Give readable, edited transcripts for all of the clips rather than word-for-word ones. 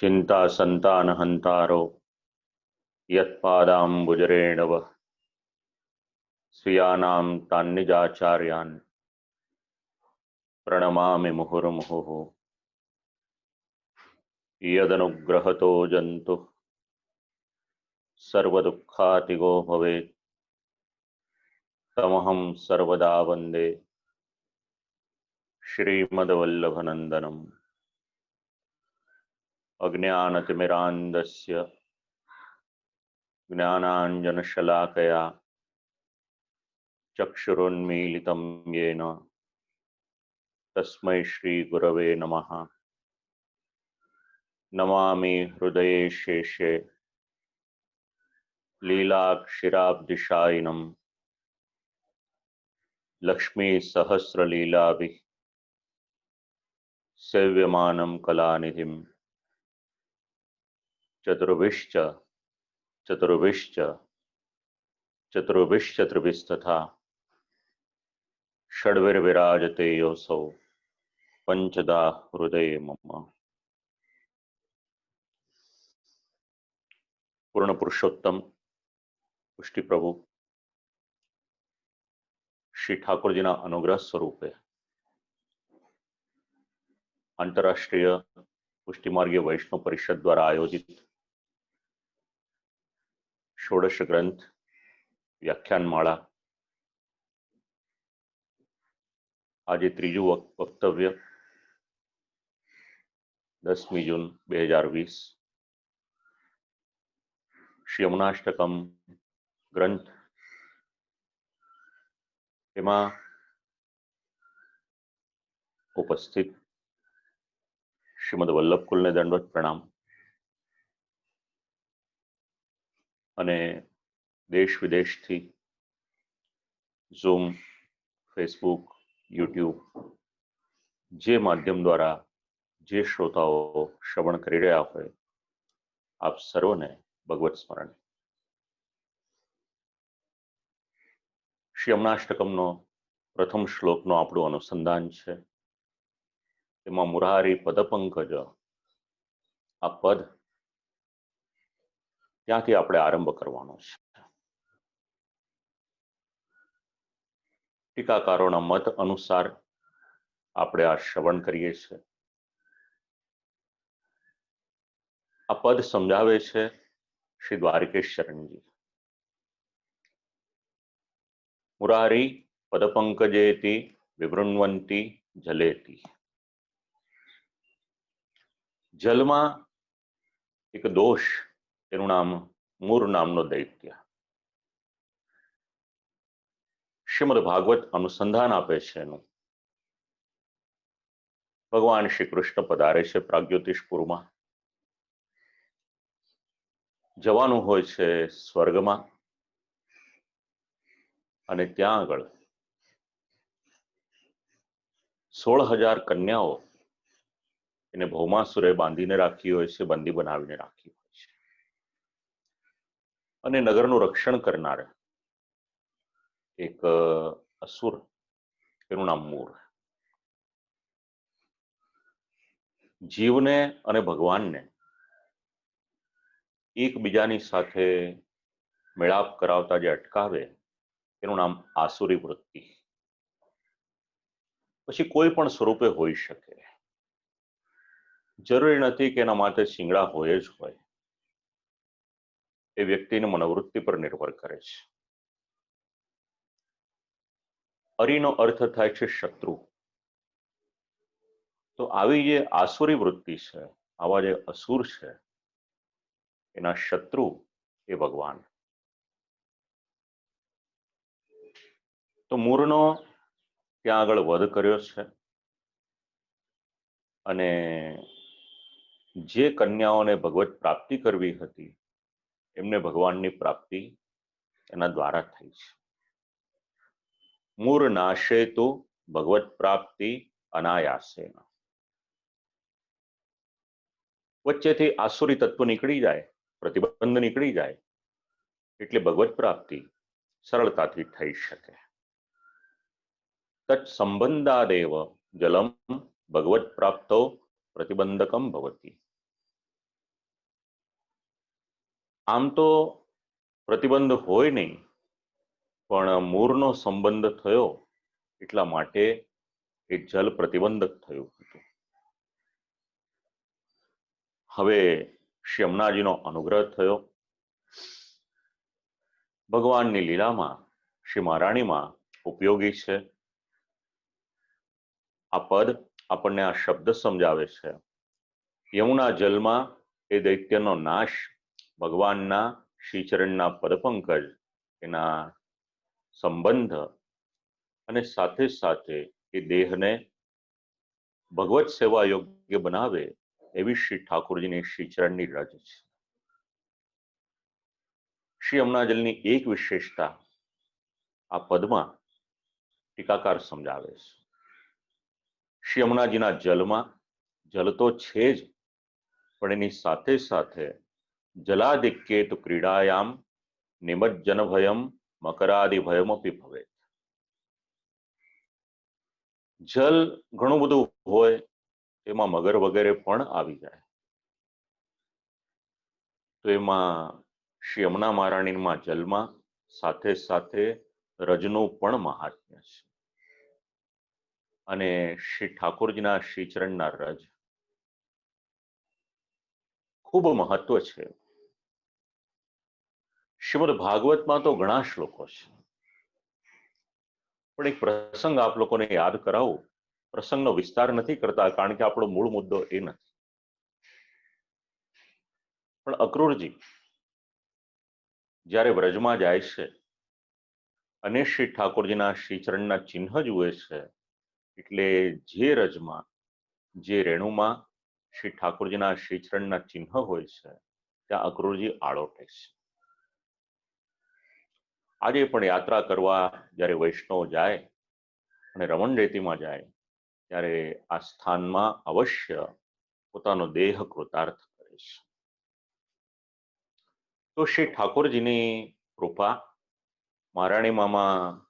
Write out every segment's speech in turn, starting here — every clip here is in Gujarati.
चिंता संतान हंतारो यत्पादाम्बुजरेणव स्वीयानां तान्निजाचार्यान् प्रणमामि मुहुर्मुहुः। यदनुग्रहतो जन्तु सर्वदुःखातिगो भवेत् तमहं सर्वदा वन्दे श्रीमद्वल्लभनन्दनम्। अज्ञानतिमिरान्धस्य ज्ञानाञ्जनशलाकया चक्षुरुन्मीलितं येन तस्मै श्रीगुरवे नमः। नमामि हृदये शेषे लीलाक्षिराब्धिशायिनं लक्ष्मीसहस्रलीलाभिः सेव्यमानं कलानिधिं चतुर्भिश्च चतुर्भिश्च चतुर्भिश्चतुर्भिस्तथा षड्भिर्विराजते योऽसौ पंचदा हृदये मम। पूर्ण पुरुषोत्तम पुष्टि प्रभु श्री ठाकुरजीना अनुग्रह स्वरूपे आंतरराष्ट्रीय पुष्टिमार्गीय वैष्णव परिषद द्वारा आयोजित षोडश ग्रंथ व्याख्यानमाला आज त्रीजू वक्तव्य 10 जून 2020 श्री यमुनाष्टकम ग्रंथ एमा उपस्थित श्रीमद वल्लभकुल ने दंडवत प्रणाम અને દેશ વિદેશથી ઝૂમ ફેસબુક યુટ્યુબ જે માધ્યમ દ્વારા જે શ્રોતાઓ શ્રવણ કરી રહ્યા હોય આપ સર્વને ભગવત સ્મરણ। શ્રી યમનાષ્ટકમનો પ્રથમ શ્લોકનો આપણું અનુસંધાન છે। તેમાં મુરારી પદપંકજ આ પદ ત્યાંથી આપણે આરંભ કરવાનો છે। ટીકાકારોના મત અનુસાર આપણે આ શ્રવણ કરીએ છીએ। આ પદ સમજાવે છે શ્રી દ્વારકેશ શરણજી। મુરારી પદપંકજેતિ વિવૃણવંતી જલેતી। જલમાં એક દોષ, તેનું નામ મૂર નામનો દૈત્ય। શ્રીમદ ભાગવત અનુસંધાન આપે છે એનું। ભગવાન શ્રી કૃષ્ણ પધારે છે પ્રાગ્યોતિષપુરમાં। જવાનું હોય છે સ્વર્ગમાં અને ત્યાં આગળ 16,000 કન્યાઓ એને ભૌમાસુરે બાંધીને રાખી હોય છે, બંદી બનાવીને રાખી હોય છે। અને નગરનું રક્ષણ કરનાર એક અસુર, તેનું નામ મૂર। જીવને અને ભગવાનને એકબીજાની સાથે મેળાપ કરાવતા જે અટકાવે તેનું નામ આસુરી વૃત્તિ। પછી કોઈ પણ સ્વરૂપે હોઈ શકે, જરૂરી નથી કે એના માટે શિંગડા હોય જ હોય। એ વ્યક્તિની મનોવૃત્તિ પર નિર્ભર કરે છે। અરીનો અર્થ થાય છે શત્રુ। તો આવી જે આસુરી વૃત્તિ છે, આવા જે અસુર છે, એના શત્રુ એ ભગવાન। તો મૂરનો ત્યાં આગળ વધ કર્યો છે અને જે કન્યાઓને ભગવત પ્રાપ્તિ કરવી હતી એમને ભગવાનની પ્રાપ્તિ એના દ્વારા થઈ છે। મૂર નાશે તો ભગવત પ્રાપ્તિ અનાયાસેન। વચ્ચેથી આસુરી તત્વ નીકળી જાય, પ્રતિબંધ નીકળી જાય એટલે ભગવત પ્રાપ્તિ સરળતાથી થઈ શકે। તત્ સંબંધાદેવ જલમ ભગવત પ્રાપ્તો પ્રતિબંધકમ ભવતી। આમ તો પ્રતિબંધ હોય નહીં, પણ મૂળનો સંબંધ થયો એટલા માટે એ જલ પ્રતિબંધક થયું હતું. હવે શ્રી યમુનાજીનો અનુગ્રહ થયો. ભગવાનની લીલામાં શ્રી મહારાણીમાં ઉપયોગી છે. આ પદ આપણને આ શબ્દ સમજાવે છે. યમુના જલમાં એ દૈત્યનો નાશ ભગવાનના શ્રીચરણના પદપંકજ એના સંબંધ અને સાથે સાથે એ દેહને ભગવત સેવા યોગ્ય બનાવે એવી શ્રી ઠાકોરજીની શ્રીચરણની રજ છે. શ્રી યમુના જલની એક વિશેષતા આ પદમાં ટીકાકાર સમજાવે છે. શ્રી યમુનાજીના જલમાં જલ તો છે જ, પણ એની સાથે સાથે જલાધિક્યેતુ ક્રીડાયામ નિમજ્જન ભયમ મકરાદિ ભયમપી ભવે. જલ ઘણું બધું હોય, એમાં મગર વગેરે પણ આવી જાય. તો એમાં શ્રી યમુના મહારાણીમાં જલમાં સાથે સાથે રજનું પણ મહાત્મ્ય છે. અને શ્રી ઠાકોરજીના શ્રીચરણના રજ ખૂબ મહત્વ છે. શ્રીમદ ભાગવતમાં તો ઘણા શ્લોકો છે, પણ એક પ્રસંગ આપ લોકોને યાદ કરાવું. પ્રસંગનો વિસ્તાર નથી કરતા, કારણ કે આપણો મૂળ મુદ્દો એ નથી. પણ અક્રૂરજી જ્યારે વ્રજમાં જાય છે અને શ્રી ઠાકોરજીના શ્રીચરણના ચિહ્ન જુએ છે, એટલે જે રજમાં જે રેણુમાં શ્રી ઠાકોરજીના શ્રીચરણના ચિહ્ન હોય છે, ત્યાં અક્રૂરજી આળોટે છે. આજે પણ યાત્રા કરવા જ્યારે વૈષ્ણવ જાય અને રમણ રેતીમાં જાય, ત્યારે આ સ્થાનમાં અવશ્ય પોતાનો દેહ કૃતાર્થ કરે છે. તો શ્રી ઠાકોરજીની કૃપા, મહારાણી મામાં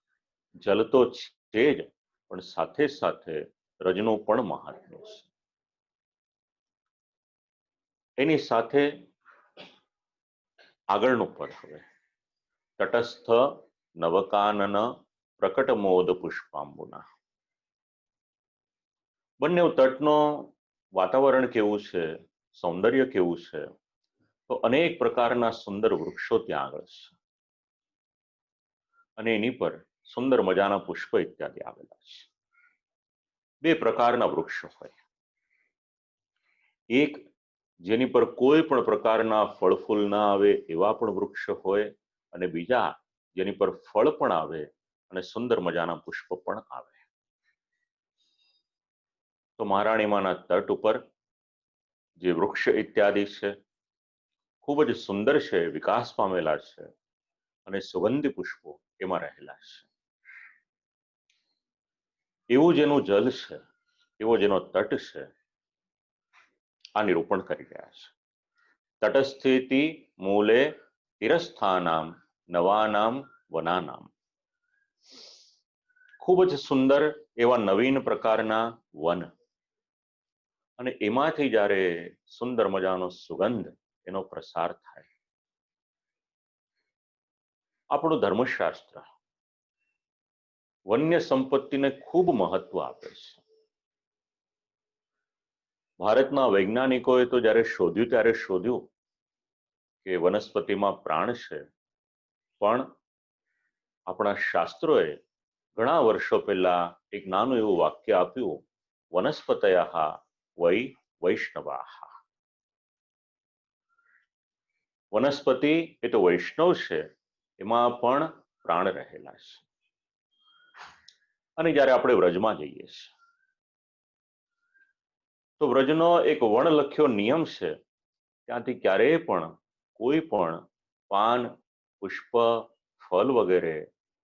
જલ તો છે જ, પણ સાથે સાથે રજનું પણ મહાત્મ્ય છે. એની સાથે આગળનું પદ હવે તટસ્થ નવકાનન પ્રકટ મોદ પુષ્પાંબુના. બંને તટનો વાતાવરણ કેવું છે, સૌંદર્ય કેવું છે, તો અનેક પ્રકારના સુંદર વૃક્ષો ત્યાં આગળ છે અને એની પર સુંદર મજાના પુષ્પ ઇત્યાદિ આવેલા છે. બે પ્રકારના વૃક્ષો હોય, એક જેની પર કોઈ પણ પ્રકારના ફળ ફૂલ ના આવે એવા પણ વૃક્ષ હોય, અને બીજા જેની પર ફળ પણ આવે અને સુંદર મજાના પુષ્પ પણ આવે. તો મહારાણીમાના તટ ઉપર જે વૃક્ષ ઇત્યાદિ છે ખૂબ જ સુંદર છે, વિકાસ પામેલા છે અને સુગંધી પુષ્પો એમાં રહેલા છે. એવું જેનું જલ છે, એવો જેનો તટ છે, આ નિરૂપણ કરી રહ્યા છે. તટસ્થિતિ મૂલે તિરસ્થાનામ નવાનામ વનાનામ. ખૂબ જ સુંદર એવા નવીન પ્રકારના વન, અને એમાંથી જ્યારે સુંદર મજાનો સુગંધ એનો પ્રસાર થાય. આપણું ધર્મશાસ્ત્ર વન્ય સંપત્તિને ખૂબ મહત્વ આપે છે. ભારતના વૈજ્ઞાનિકોએ તો જ્યારે શોધ્યું ત્યારે શોધ્યું કે વનસ્પતિમાં પ્રાણ છે, પણ આપણા શાસ્ત્રોએ ઘણા વર્ષો પહેલા એક નાનું એવું વાક્ય આપ્યું, વનસ્પતયઃ વૈ વૈષ્ણવાઃ. વનસ્પતિ એ તો વૈષ્ણવ છે, એમાં પણ પ્રાણ રહેલા છે. અને જ્યારે આપણે વ્રજમાં જઈએ છીએ તો વ્રજનો એક વણલખ્યો નિયમ છે, ત્યાંથી ક્યારેય પણ કોઈ પણ પાન, પુષ્પ, ફળ વગેરે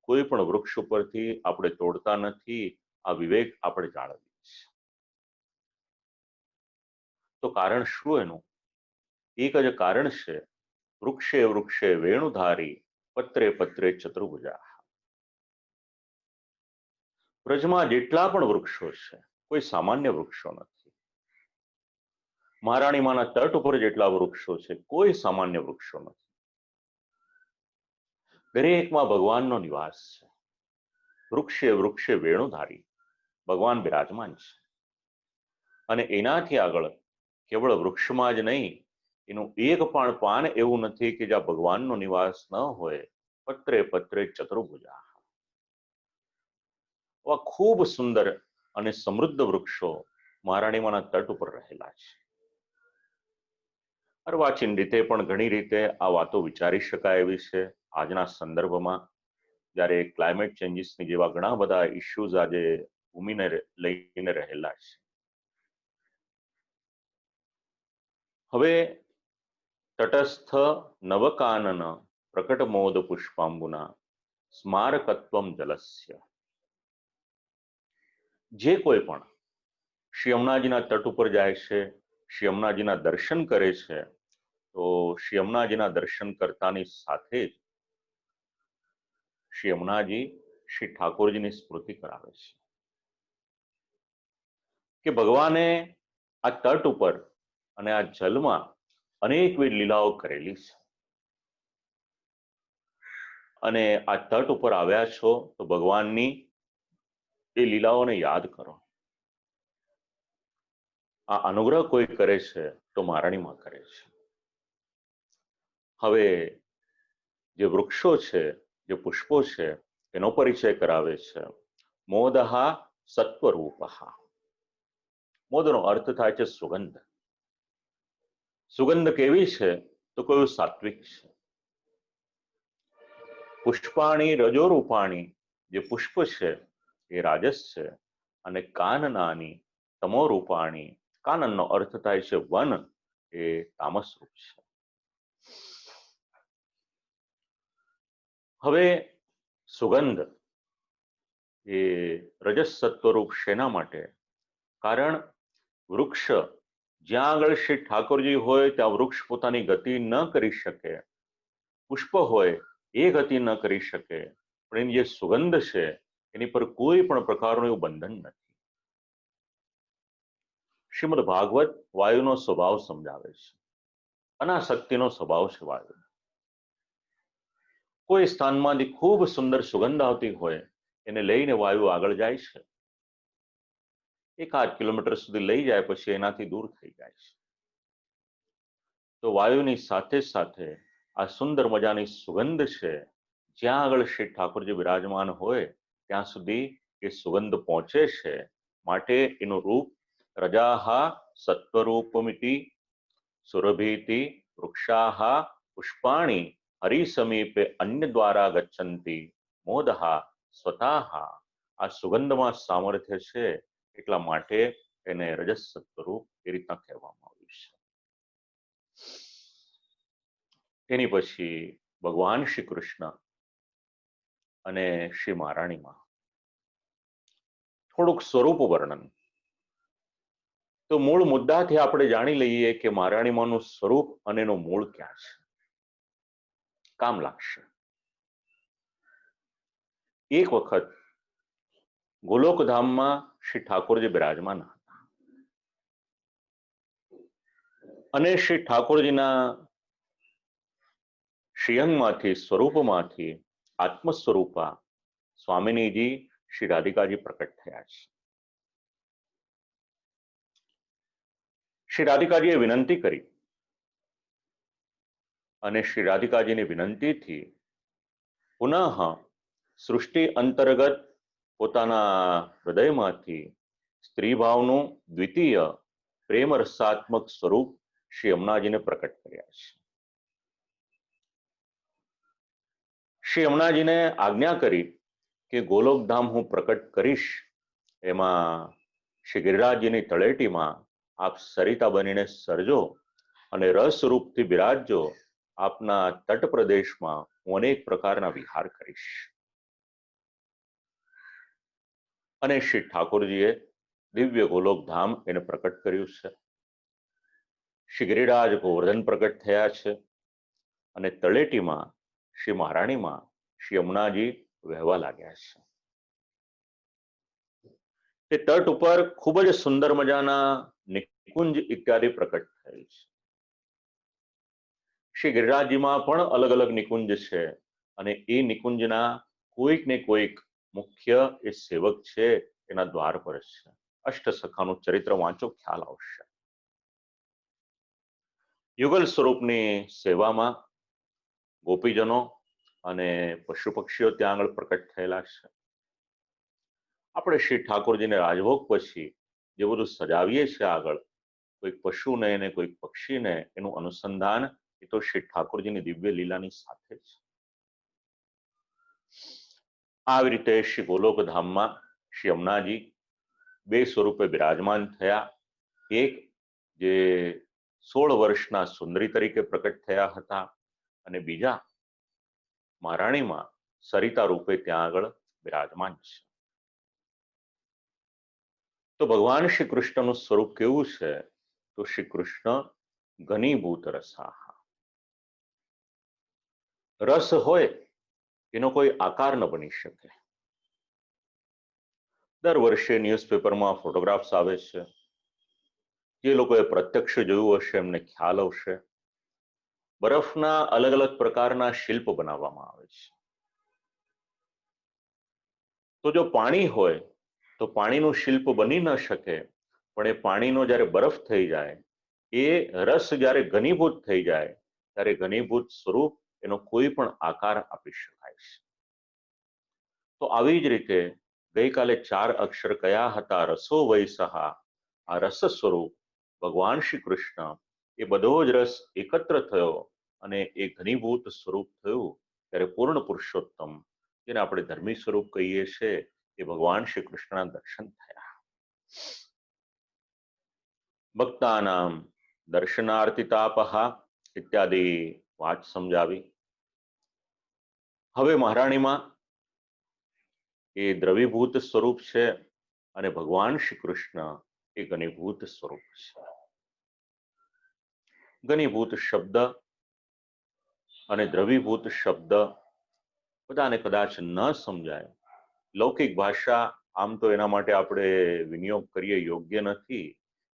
કોઈ પણ વૃક્ષ ઉપરથી આપણે તોડતા નથી. આ વિવેક આપણે જાળવીએ છીએ. તો કારણ શું એનું? એક જ કારણ છે, વૃક્ષે વૃક્ષે વેણુધારી પત્રે પત્રે ચતુર્ભુજા. વ્રજમાં જેટલા પણ વૃક્ષો છે, કોઈ સામાન્ય વૃક્ષો નથી. મહારાણીમાના તટ ઉપર જેટલા વૃક્ષો છે, કોઈ સામાન્ય વૃક્ષો નથી. દરેકમાં ભગવાનનો નિવાસ છે. વૃક્ષે વૃક્ષે વેણુધારી ભગવાન બિરાજમાન છે. અને એનાથી આગળ કેવળ વૃક્ષમાં જ નહીં, એનું એક પણ પાન એવું નથી કે જ્યાં ભગવાનનો નિવાસ ન હોય. પત્રે પત્રે ચતુર્ભુજા. આવા ખૂબ સુંદર અને સમૃદ્ધ વૃક્ષો મહારાણીમાના તટ ઉપર રહેલા છે. અર્વાચીન રીતે પણ ઘણી રીતે આ વાતો વિચારી શકાય એવી છે. આજના સંદર્ભમાં જ્યારે ક્લાઇમેટ ચેન્જીસની જેવા ઘણા બધા ઇશ્યુઝ આજે ભૂમિને લઈને રહેલા છે. હવે તટસ્થ નવકાનન પ્રકટ મોદ પુષ્પાંબુના સ્મારકત્વમ જલસ્ય. જે કોઈ પણ શ્રી યમુનાજીના તટ ઉપર જાય છે, શ્રી યમુનાજીના દર્શન કરે છે, તો શ્રી યમુનાજીના દર્શન કરતાની સાથે જ શ્રી યમુનાજી શ્રી ઠાકોરજીની સ્મૃતિ કરાવે છે કે ભગવાને આ તટ ઉપર અને આ જલમાં અનેકવિધ લીલાઓ કરેલી છે. અને આ તટ ઉપર આવ્યા છો તો ભગવાનની એ લીલાઓને યાદ કરો. આ અનુગ્રહ કોઈ કરે છે તો મહારાણીમાં કરે છે. હવે જે વૃક્ષો છે, જે પુષ્પો છે, એનો પરિચય કરાવે છે. મોદહા સત્વરૂપહા. મોદનો અર્થ થાય છે સુગંધ. સુગંધ કેવી છે તો કયું સાત્વિક છે. પુષ્પાણી રજોરૂપાણી, જે પુષ્પ છે એ રાજસ છે. અને કાનનાની તમોરૂપાણી, કાનનનો અર્થ થાય છે વન, એ તામસ રૂપ છે. હવે સુગંધ એ રજસ સત્વરૂપ શેના માટે? કારણ વૃક્ષ જ્યાં આગળ શ્રી ઠાકોરજી હોય ત્યાં વૃક્ષ પોતાની ગતિ ન કરી શકે. પુષ્પ હોય એ ગતિ ન કરી શકે, પણ એની જે સુગંધ છે એની પર કોઈ પણ પ્રકારનું એવું બંધન નથી. શ્રીમદ ભાગવત વાયુનો સ્વભાવ સમજાવે છે. અનાસક્તિનો સ્વભાવ છે વાયુ. કોઈ સ્થાનમાંથી ખૂબ સુંદર સુગંધ આવતી હોય, એને લઈને વાયુ આગળ જાય છે. 1-8 કિલોમીટર સુધી લઈ જાય, પછી એનાથી દૂર થઈ જાય છે. તો વાયુની સાથે સાથે આ સુંદર મજાની સુગંધ છે, જ્યાં આગળ શ્રી ઠાકોરજી બિરાજમાન હોય ત્યાં સુધી એ સુગંધ પહોંચે છે. માટે એનું રૂપ રજાહા સત્વરૂપમિતિ સુરભીતિ વૃક્ષાહા પુષ્પાણી હરિસમીપે અન્ય દ્વારા ગચ્છન્તિ મોદહા સ્વતાહા. આ સુગંધમાં સામર્થ્ય છે, એટલા માટે એને રજસ સત્વરૂપ એ રીતના કહેવામાં આવ્યું છે. એની પછી ભગવાન શ્રી કૃષ્ણ અને શ્રી મહારાણીમાં થોડુંક સ્વરૂપ વર્ણન. તો મૂળ મુદ્દાથી આપણે જાણી લઈએ કે મહારાણીમાંનું સ્વરૂપ અને એનું મૂળ ક્યાં છે. કામ લાગશે. એક વખત ગોલોકધામમાં શ્રી ઠાકોરજી બિરાજમાન હતા અને શ્રી ઠાકોરજીના શ્રીઅંગમાંથી, સ્વરૂપમાંથી આત્મ સ્વરૂપા સ્વામિનીજી શ્રી રાધિકાજી પ્રકટ થયા છે. શ્રી રાધિકાજીએ વિનંતી કરી અને શ્રી રાધિકાજીની વિનંતીથી પુનઃ સૃષ્ટિ અંતર્ગત પોતાના હૃદયમાંથી સ્ત્રીભાવનું દ્વિતીય પ્રેમ રસાત્મક સ્વરૂપ શ્રી યમુનાજીને પ્રકટ કર્યા છે. શ્રી યમુનાજીને આજ્ઞા કરી કે ગોલોકધામ હું પ્રકટ કરીશ, એમાં શ્રી ગિરિરાજજીની તળેટીમાં આપ સરિતા બનીને સરજો અને રસરૂપથી બિરાજજો. આપના તટ પ્રદેશમાં હું અનેક પ્રકારના વિહાર કરીશ. અને શ્રી ઠાકોરજીએ દિવ્ય ગોલોકધામ એને પ્રકટ કર્યું છે. શ્રી ગિરિરાજ ગોવર્ધન પ્રકટ થયા છે અને તળેટીમાં શ્રી મહારાણીમાં શ્રી યમુનાજી વહેવા લાગ્યા છે. તે તટ ઉપર ખૂબ જ સુંદર મજાના નિકુંજ ઇત્યાદિ પ્રકટ થયેલ છે. શ્રી ગિરિરાજજીમાં પણ અલગ અલગ નિકુંજ છે. અને એ નિકુંજના કોઈક ને કોઈક મુખ્ય એ સેવક છે એના દ્વાર પર છે. અષ્ટસખાનું ચરિત્ર વાંચો, ખ્યાલ આવશે. યુગલ સ્વરૂપની સેવામાં ગોપીજનો અને પશુ પક્ષીઓ ત્યાં આગળ પ્રકટ થયેલા છે. આપણે શ્રી ઠાકોરજીને રાજભોગ પછી જે બધું સજાવીએ છીએ આગળ, કોઈક પશુને અને કોઈક પક્ષીને, એનું અનુસંધાન એ તો શ્રી ઠાકોરજીની દિવ્ય લીલાની સાથે છે. આવી રીતે શ્રી ગોલોક ધામમાં શ્રી યમુનાજી બે સ્વરૂપે બિરાજમાન થયા. એક જે 16 વર્ષના સુંદરી તરીકે પ્રકટ થયા હતા, અને બીજા મહારાણીમાં સરિતા રૂપે ત્યાં આગળ બિરાજમાન છે. તો ભગવાન શ્રી કૃષ્ણનું સ્વરૂપ કેવું છે? તો શ્રી કૃષ્ણ ઘનીભૂત રસાહ. રસ હોય એનો કોઈ આકાર ન બની શકે. દર વર્ષે ન્યૂઝપેપરમાં ફોટોગ્રાફ્સ આવે છે. જે લોકોએ પ્રત્યક્ષ જોયું હશે એમને ખ્યાલ આવશે. બરફના અલગ અલગ પ્રકારના શિલ્પ બનાવવામાં આવે છે. તો જો પાણી હોય તો પાણીનું શિલ્પ બની ન શકે, પણ એ પાણીનો જ્યારે બરફ થઈ જાય, એ રસ જ્યારે ઘનીભૂત થઈ જાય, ત્યારે ઘનીભૂત સ્વરૂપ એનો કોઈ પણ આકાર આપી શકાય છે. તો આવી જ રીતે ગઈકાલે 4 અક્ષર કયા હતા? રસો વૈસહા. આ રસ સ્વરૂપ ભગવાન શ્રી કૃષ્ણ, એ બધો જ રસ એકત્ર થયો અને એ ઘનીભૂત સ્વરૂપ થયું, ત્યારે પૂર્ણ પુરુષોત્તમ, જેને આપણે ધર્મી સ્વરૂપ કહીએ છીએ, એ ભગવાન શ્રી કૃષ્ણના દર્શન થયા. ભક્તાનામ દર્શનાર્તિતાપહા ઇત્યાદિ વાત સમજાવી. હવે મહારાણીમાં એ દ્રવીભૂત સ્વરૂપ છે અને ભગવાન શ્રી કૃષ્ણ એ ઘનીભૂત સ્વરૂપ છે. ઘનીભૂત શબ્દ અને દ્રવીભૂત શબ્દ બધાને કદાચ ન સમજાય. લૌકિક ભાષા આમ તો એના માટે આપણે વિનિયોગ કરીએ યોગ્ય નથી,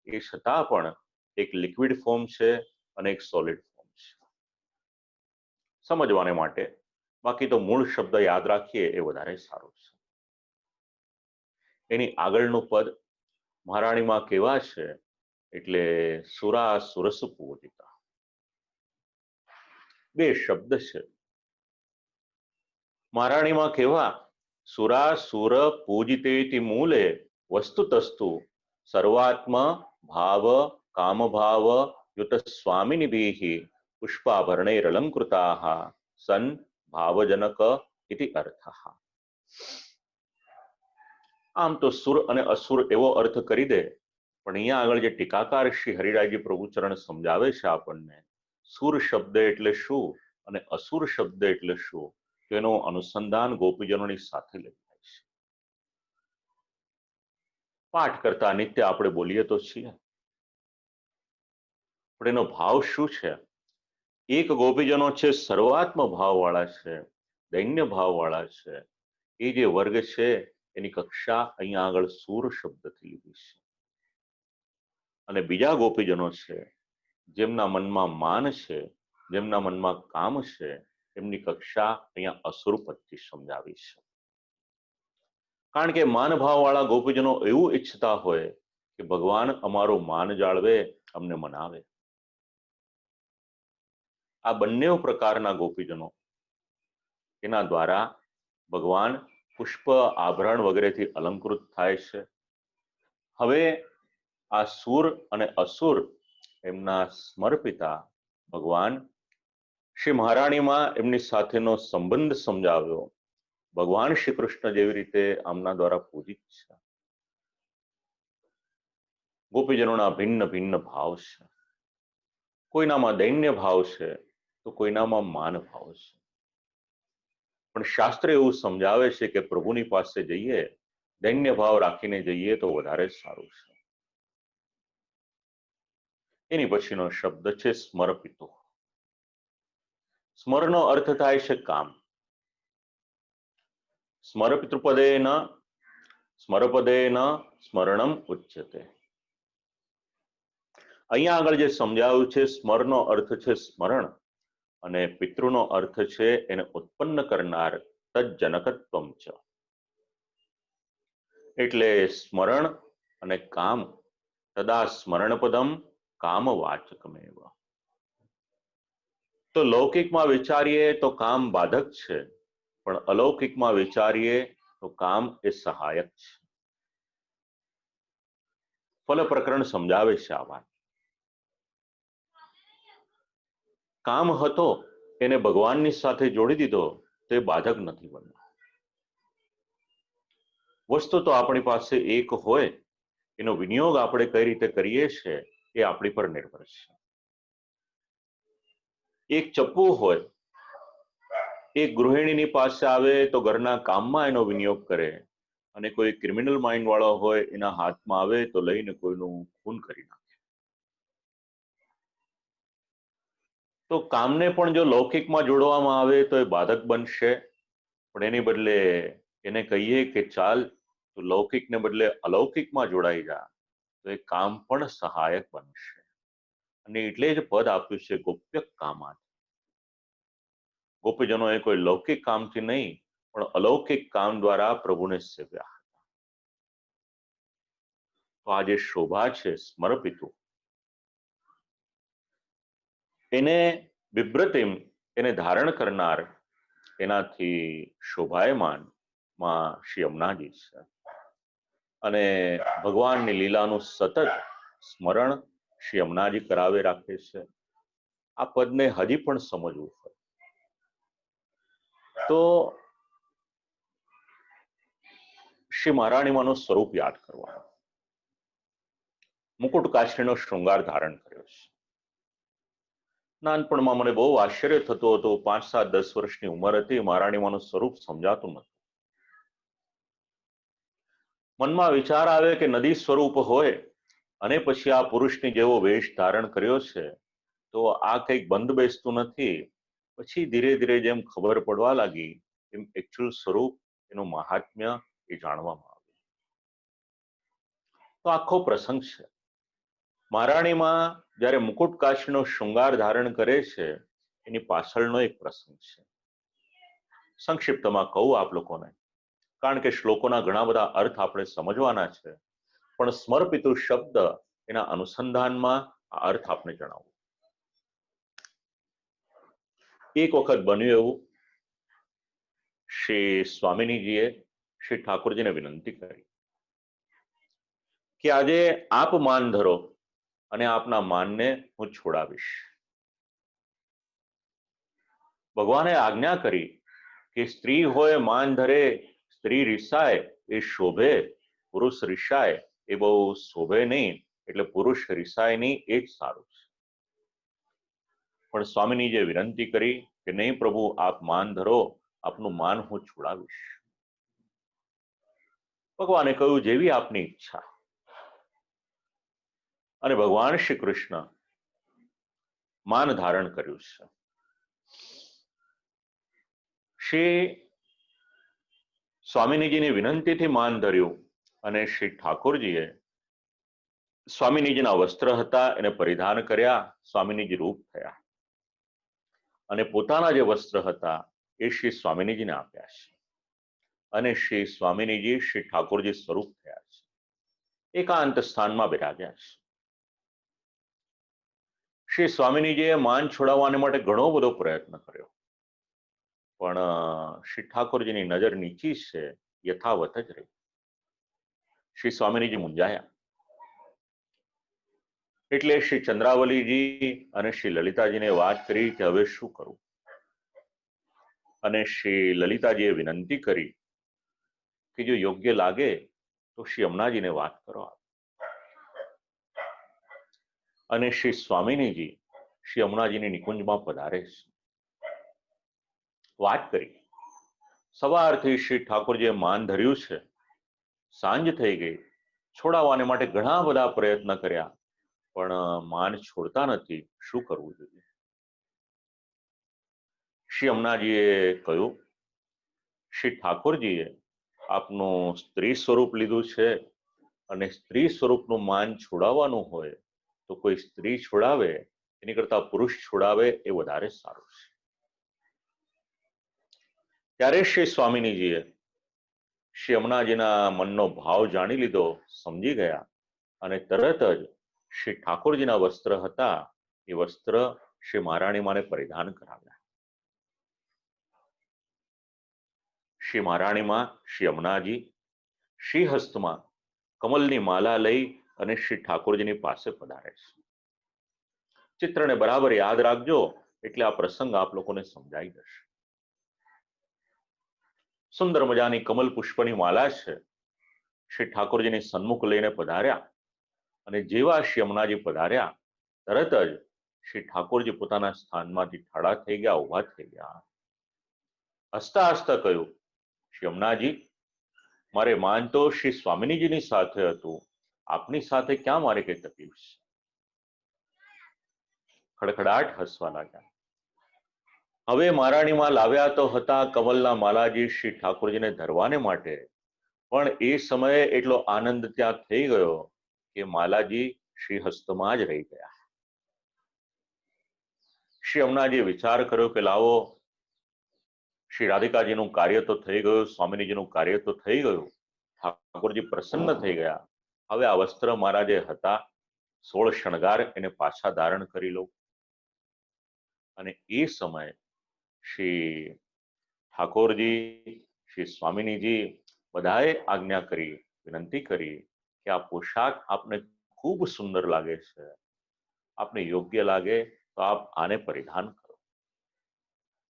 એ છતાં પણ એક લિક્વિડ ફોર્મ છે અને એક સોલિડ ફોર્મ છે સમજવાને માટે. બાકી તો મૂળ શબ્દ યાદ રાખીએ એ વધારે સારું છે. એની આગળનું પદ મહારાણીમાં કેવા છે? એટલે સુરા સુરસ પૂજિતા. બે શબ્દ છે. મહારાણીમાં કેવા? સુરા સુર પૂજિતેતિ મૂલે વસ્તુતસ્તુ સર્વાત્મ ભાવ કામ ભાવ યુત સ્વામિનિભિઃ પુષ્પાભરણૈરલંકૃતાઃ સન ભાવજનક ઇતિ અર્થઃ. આમ તો સુર અને અસુર એવો અર્થ કરી દે, પણ અહીંયા આગળ જે ટીકાકાર શ્રી હરિરાયજી પ્રભુચરણ સમજાવે છે આપણને, સુર શબ્દ એટલે શું અને અસુર શબ્દ એટલે શું, તેનું અનુસંધાન ગોપીજનોની સાથે લેવાય છે. પાઠ કરતા નિત્ય આપણે બોલીએ તો છીએ, પણ એનો ભાવ શું છે? એક ગોપીજનો છે સર્વાત્મ ભાવવાળા છે, દૈન્ય ભાવવાળા છે. એ જે વર્ગ છે એની કક્ષા અહીંયા આગળ સુર શબ્દથી લીધી છે. અને બીજા ગોપીજનો છે જેમના મનમાં માન છે, જેમના મનમાં કામ છે, એમની કક્ષા અહીંયા અસુર પદથી સમજાવી છે. કારણ કે માન ભાવવાળા ગોપીજનો એવું ઈચ્છતા હોય કે ભગવાન અમારું માન જાળવે, અમને મનાવે. આ બંને પ્રકારના ગોપીજનો, એના દ્વારા ભગવાન પુષ્પ આભરણ વગેરેથી અલંકૃત થાય છે. હવે આ સુર અને અસુર એમના સમર્પિતા ભગવાન શ્રી મહારાણીમાં એમની સાથેનો સંબંધ સમજાવ્યો. ભગવાન શ્રી કૃષ્ણ જેવી રીતે આમના દ્વારા પૂજિત છે. ગોપીજનોના ભિન્ન ભિન્ન ભાવ છે. કોઈનામાં દૈન્ય ભાવ છે તો કોઈનામાં માન ભાવ છે. પણ શાસ્ત્ર એવું સમજાવે છે કે પ્રભુની પાસે જઈએ, દૈન્ય ભાવ રાખીને જઈએ તો વધારે સારું છે. એની પછીનો શબ્દ છે સ્મર્પિતો. સ્મરનો અર્થ થાય છે કામ. સ્મરપિતૃપદેન સ્મરપદેન સ્મરણમ ઉચ્યતે. અહીંયા આગળ જે સમજાવ્યું છે સ્મરનો અર્થ છે સ્મરણ, અને પિતૃનો અર્થ છે એને ઉત્પન્ન કરનાર, તજ્જનકત્વમ ચ. એટલે સ્મરણ અને કામ તદા સ્મરણપદમ કામવાચકમેવ. તો લૌકિકમાં વિચારીએ તો કામ બાધક છે, પણ અલૌકિકમાં વિચારીએ તો કામ એ સહાયક છે. ફલ પ્રકરણ સમજાવે છે આ વાત. કામ હતો એને ભગવાનની સાથે જોડી દીધો તો એ બાધક નથી બન્યો. વસ્તુ તો આપણી પાસે એક હોય, એનો વિનિયોગ આપણે કઈ રીતે કરીએ છીએ એ આપણી પર નિર્ભર છે. એક ચપ્પુ હોય, એક ગૃહિણીની પાસે આવે તો ઘરના કામમાં એનો વિનિયોગ કરે, અને કોઈ ક્રિમિનલ માઇન્ડ વાળો હોય એના હાથમાં આવે તો લઈને કોઈનું ખૂન કરી નાખે. તો કામને પણ જો લૌકિકમાં જોડવામાં આવે તો એ બાધક બનશે, પણ એની બદલે એને કહીએ કે ચાલ તું લૌકિકને બદલે અલૌકિકમાં જોડાઈ જા, તો એ કામ પણ સહાયક બનશે. અને એટલે જ પદ આપ્યું છે ગોપ્ય કામાત. ગોપીજનોએ કોઈ લૌકિક કામથી નહીં, પણ અલૌકિક કામ દ્વારા પ્રભુને સેવ્યા. તો આ જે શોભા છે સ્મરપિતુ, એને બિભ્રતિમ, એને ધારણ કરનાર, એનાથી શોભાયમાન માં શ્રી યમુનાજી છે. અને ભગવાનની લીલાનું સતત સ્મરણ શ્રી યમુનાજી કરાવે રાખે છે. આ પદને હજી પણ સમજવું હોય તો શ્રી મહારાણીમાનું સ્વરૂપ યાદ કરવાનું. મુકુટ કાછડીનો શૃંગાર ધારણ કર્યો છે. નાનપણમાં મને બહુ આશ્ચર્ય થતું હતું. 5, 7, 10 વર્ષની ઉંમર હતી. મહારાણીમાનું સ્વરૂપ સમજાતું નતું. મનમાં વિચાર આવે કે નદી સ્વરૂપ હોય અને પછી આ પુરુષની જેવો વેશ ધારણ કર્યો છે, તો આ કંઈક બંધ બેસતું નથી. પછી ધીરે ધીરે જેમ ખબર પડવા લાગી એમ એકચ્યુઅલ સ્વરૂપ, એનું મહાત્મ્ય એ જાણવામાં આવ્યું. તો આખો પ્રસંગ છે. મહારાણીમાં જ્યારે મુકુટ કાછડીનો શૃંગાર ધારણ કરે છે, એની પાછળનો એક પ્રસંગ છે. સંક્ષિપ્તમાં કહું આપ લોકોને, કારણ કે શ્લોકોના ઘણા બધા અર્થ આપણે સમજવાના છે, પણ સ્મરપિતુ શબ્દ એના અનુસંધાનમાં આ અર્થ આપણે જણાવું. એક વખત બન્યું એવું, શ્રી સ્વામિનીજીએ શ્રી ઠાકોરજીને વિનંતી કરી કે આજે આપ માન ધરો અને આપના માનને હું છોડાવીશ. ભગવાને આજ્ઞા કરી કે સ્ત્રી હોય માન ધરે, સ્ત્રી રિસાય એ શોભે, પુરુષ રિસાય એ બહુ શોભે નહીં, એટલે પુરુષ રિસાય નહીં એ જ સારું છે. પણ સ્વામીનીજીએ વિનંતી કરી કે નહીં પ્રભુ, આપ માન ધરો, આપનું માન હું છોડાવીશ. ભગવાને કહ્યું જેવી આપની ઈચ્છા. અને ભગવાન શ્રી કૃષ્ણ માન ધારણ કર્યું છે. શ્રી સ્વામિનીજીની વિનંતીથી માન ધર્યું અને શ્રી ઠાકોરજીએ સ્વામિનીજીના વસ્ત્ર હતા એને પરિધાન કર્યા, સ્વામિનીજી રૂપ થયા, અને પોતાના જે વસ્ત્ર હતા એ શ્રી સ્વામિનીજીને આપ્યા છે, અને શ્રી સ્વામિનીજી શ્રી ઠાકોરજી સ્વરૂપ થયા છે, એકાંત સ્થાનમાં બિરાજ્યા છે. શ્રી સ્વામિનીજીએ માન છોડાવવાને માટે ઘણો બધો પ્રયત્ન કર્યો, પણ શ્રી ઠાકોરજીની નજર નીચી છે, યથાવત જ રહી. શ્રી સ્વામિનીજી મૂંઝાયા. એટલે શ્રી ચંદ્રાવલીજી અને શ્રી લલિતાજીને વાત કરી કે હવે શું કરું. અને શ્રી લલિતાજીએ વિનંતી કરી કે જો યોગ્ય લાગે તો શ્રી યમુનાજીને વાત કરો. અને શ્રી સ્વામિનીજી શ્રી યમુનાજીની નિકુંજમાં પધારે છે. વાત કરી. સવારથી શ્રી ઠાકોરજીએ માન ધર્યું છે, સાંજ થઈ ગઈ, છોડાવવાને માટે ઘણા બધા પ્રયત્ન કર્યા, પણ માન છોડતા નથી, શું કરવું જોઈએ. શ્રી યમુનાજીએ કહ્યું, શ્રી ઠાકોરજીએ આપનું સ્ત્રી સ્વરૂપ લીધું છે, અને સ્ત્રી સ્વરૂપનું માન છોડાવવાનું હોય તો કોઈ સ્ત્રી છોડાવે એની કરતા પુરુષ છોડાવે એ વધારે સારું છે. ત્યારે શ્રી સ્વામિનીજીએ શ્રી યમુનાજીના મનનો ભાવ જાણી લીધો, સમજી ગયા અને તરત જ શ્રી ઠાકોરજીના વસ્ત્ર હતા એ વસ્ત્ર શ્રી મહારાણી માને પરિધાન કરાવ્યા. શ્રી મહારાણીમાં શ્રી યમુનાજી શ્રી હસ્તમાં કમલની માલા લઈ અને શ્રી ઠાકોરજીની પાસે પધારે છે. ચિત્રને બરાબર યાદ રાખજો એટલે આ પ્રસંગ આપ લોકોને સમજાઈ જશે. સુંદર મજાની કમલ પુષ્પની માલા છે, શ્રી ઠાકોરજીની સન્મુખ લઈને પધાર્યા અને જેવા શ્રી યમુનાજી પધાર્યા તરત જ શ્રી ઠાકોરજી પોતાના સ્થાનમાંથી ઠાડા થઈ ગયા, ઉભા થઈ ગયા. હસતા હસતા કહ્યું, શ્રી યમુનાજી, મારે માન તો શ્રી સ્વામિનીજીની સાથે હતું, આપની સાથે ક્યાં મારે કઈ તકલીફ છે? ખડખડાટ હસવા લાગ્યા. હવે મહારાણીમાં લાવ્યા તો હતા કમલના માલાજી શ્રી ઠાકોરજીને ધરવાને માટે, પણ એ સમયે એટલો આનંદ ત્યાં થઈ ગયો કે માલાજી શ્રી હસ્તમાં જ રહી ગયા. શ્રી યમુનાજીએ વિચાર કર્યો કે લાવો, શ્રી રાધિકાજીનું કાર્ય તો થઈ ગયું, સ્વામિનીજીનું કાર્ય તો થઈ ગયું, ઠાકોરજી પ્રસન્ન થઈ ગયા. હવે આ વસ્ત્ર મારા જે હતા 16 શણગાર એને પાછા ધારણ કરી લો. અને એ સમયે શ્રી ઠાકોરજી, શ્રી સ્વામિનીજી બધાએ આજ્ઞા કરી, વિનંતી કરી કે આ પોશાક આપને ખૂબ સુંદર લાગે છે, આપને યોગ્ય લાગે તો આપ આને પરિધાન કરો.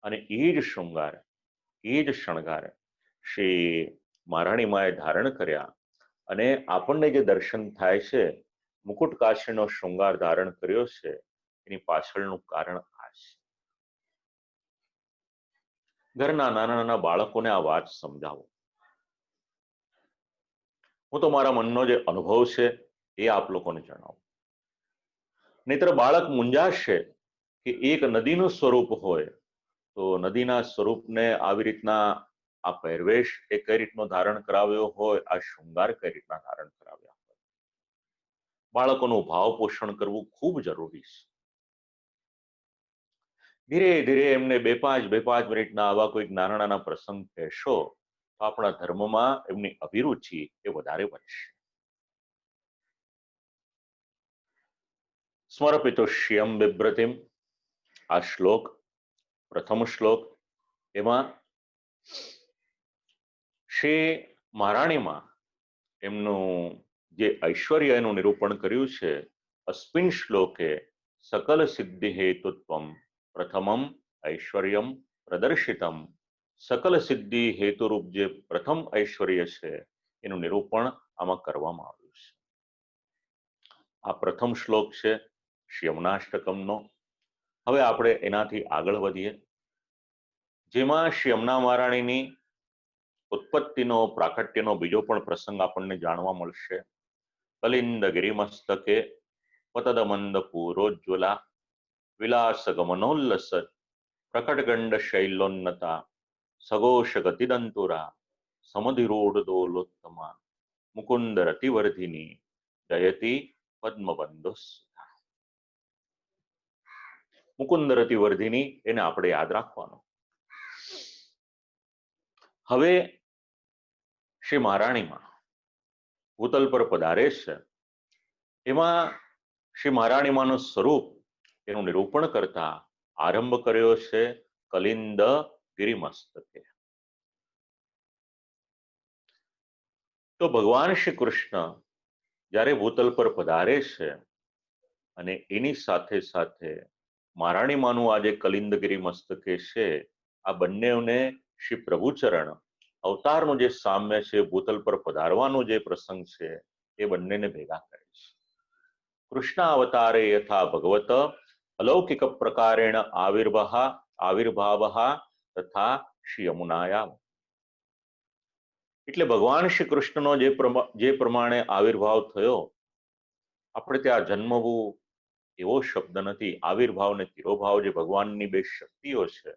અને એ જ શૃંગાર, એ જ શણગાર શ્રી મહારાણી માએ ધારણ કર્યા અને આપણને જે દર્શન થાય છે, મુકુટ કાશીનો શૃંગાર ધારણ કર્યો છે, એની પાછળનું કારણ આ છે. ઘરના નાના નાના બાળકોને આ વાત સમજાવો. હું તો મારા મનનો જે અનુભવ છે એ આપ લોકોને જણાવું. નહીતર બાળક મૂંઝાશે કે એક નદીનું સ્વરૂપ હોય તો નદીના સ્વરૂપને આવી રીતના આ પહેરવેશ એ કઈ રીતનો ધારણ કરાવ્યો હોય, આ શૃંગાર કઈ રીતના ધારણ કરાવ્યા હોય. બાળકોનું ભાવ પોષણ કરવું ખૂબ જરૂરી છે. ધીરે ધીરે એમને બે પાંચ મિનિટના આવા કોઈક નાના નાના પ્રસંગ કહેશો તો આપણા ધર્મમાં એમની અભિરુચિ એ વધારે બનશે. સ્મરપિતો શ્રિયમ બિભ્રતિમ, આ શ્લોક, પ્રથમ શ્લોક, એમાં શ્રી મહારાણીમાં એમનું જે ઐશ્વર્ય એનું નિરૂપણ કર્યું છે. અસ્મિન શ્લોકે સકલ સિદ્ધિ હેતુત્વમ પ્રથમમ ઐશ્વર્યમ પ્રદર્શિતમ. સકલ સિદ્ધિ હેતુરૂપ જે પ્રથમ ઐશ્વર્ય છે એનું નિરૂપણ આમાં કરવામાં આવ્યું છે. આ પ્રથમ શ્લોક છે શ્રી યમુનાષ્ટકમનો. હવે આપણે એનાથી આગળ વધીએ, જેમાં શ્રી યમુના મહારાણીની ઉત્પત્તિનો, પ્રાકટ્યનો બીજો પણ પ્રસંગ આપણને જાણવા મળશે. કલિંદ ગિરિમસ્તકે પતદમંદ પૂરોજ્વલા વિલાસ ગમનોલ્લસ પ્રકટગંડ શૈલોન્નતા સઘોષ ગતિદંતુરા સમધિરૂઢદોલોત્તમા મુકુંદ રતિવર્ધિની જયતી પદ્મબંધો. મુકુંદ રતિવર્ધિની એને આપણે યાદ રાખવાનો. હવે શ્રી મહારાણીમાં ભૂતલ પર પધારે છે, એમાં શ્રી મહારાણીમાનું સ્વરૂપ એનું નિરૂપણ કરતા આરંભ કર્યો છે કલિંદ ગિરિમસ્તકે. તો ભગવાન શ્રી કૃષ્ણ જ્યારે ભૂતલ પર પધારે છે અને એની સાથે સાથે મહારાણીમાનું આ જે કલિંદગીરી મસ્તકે છે, આ બંનેને શ્રી પ્રભુચરણ અવતારનું જે સામ્ય છે, ભૂતલ પર પધારવાનો જે પ્રસંગ છે, એ બંનેને ભેગા કરે છે. કૃષ્ણ અવતારે યથા ભગવત અલૌકિક પ્રકારેણ આવિર્ભાવ તથા શ્રી યમુનાયા. એટલે ભગવાન શ્રી કૃષ્ણનો જે પ્રમાણે આવિર્ભાવ થયો, આપણે ત્યાં જન્મવું એવો શબ્દ નથી, આવિર્ભાવ ને તિરોભાવ જે ભગવાનની બે શક્તિઓ છે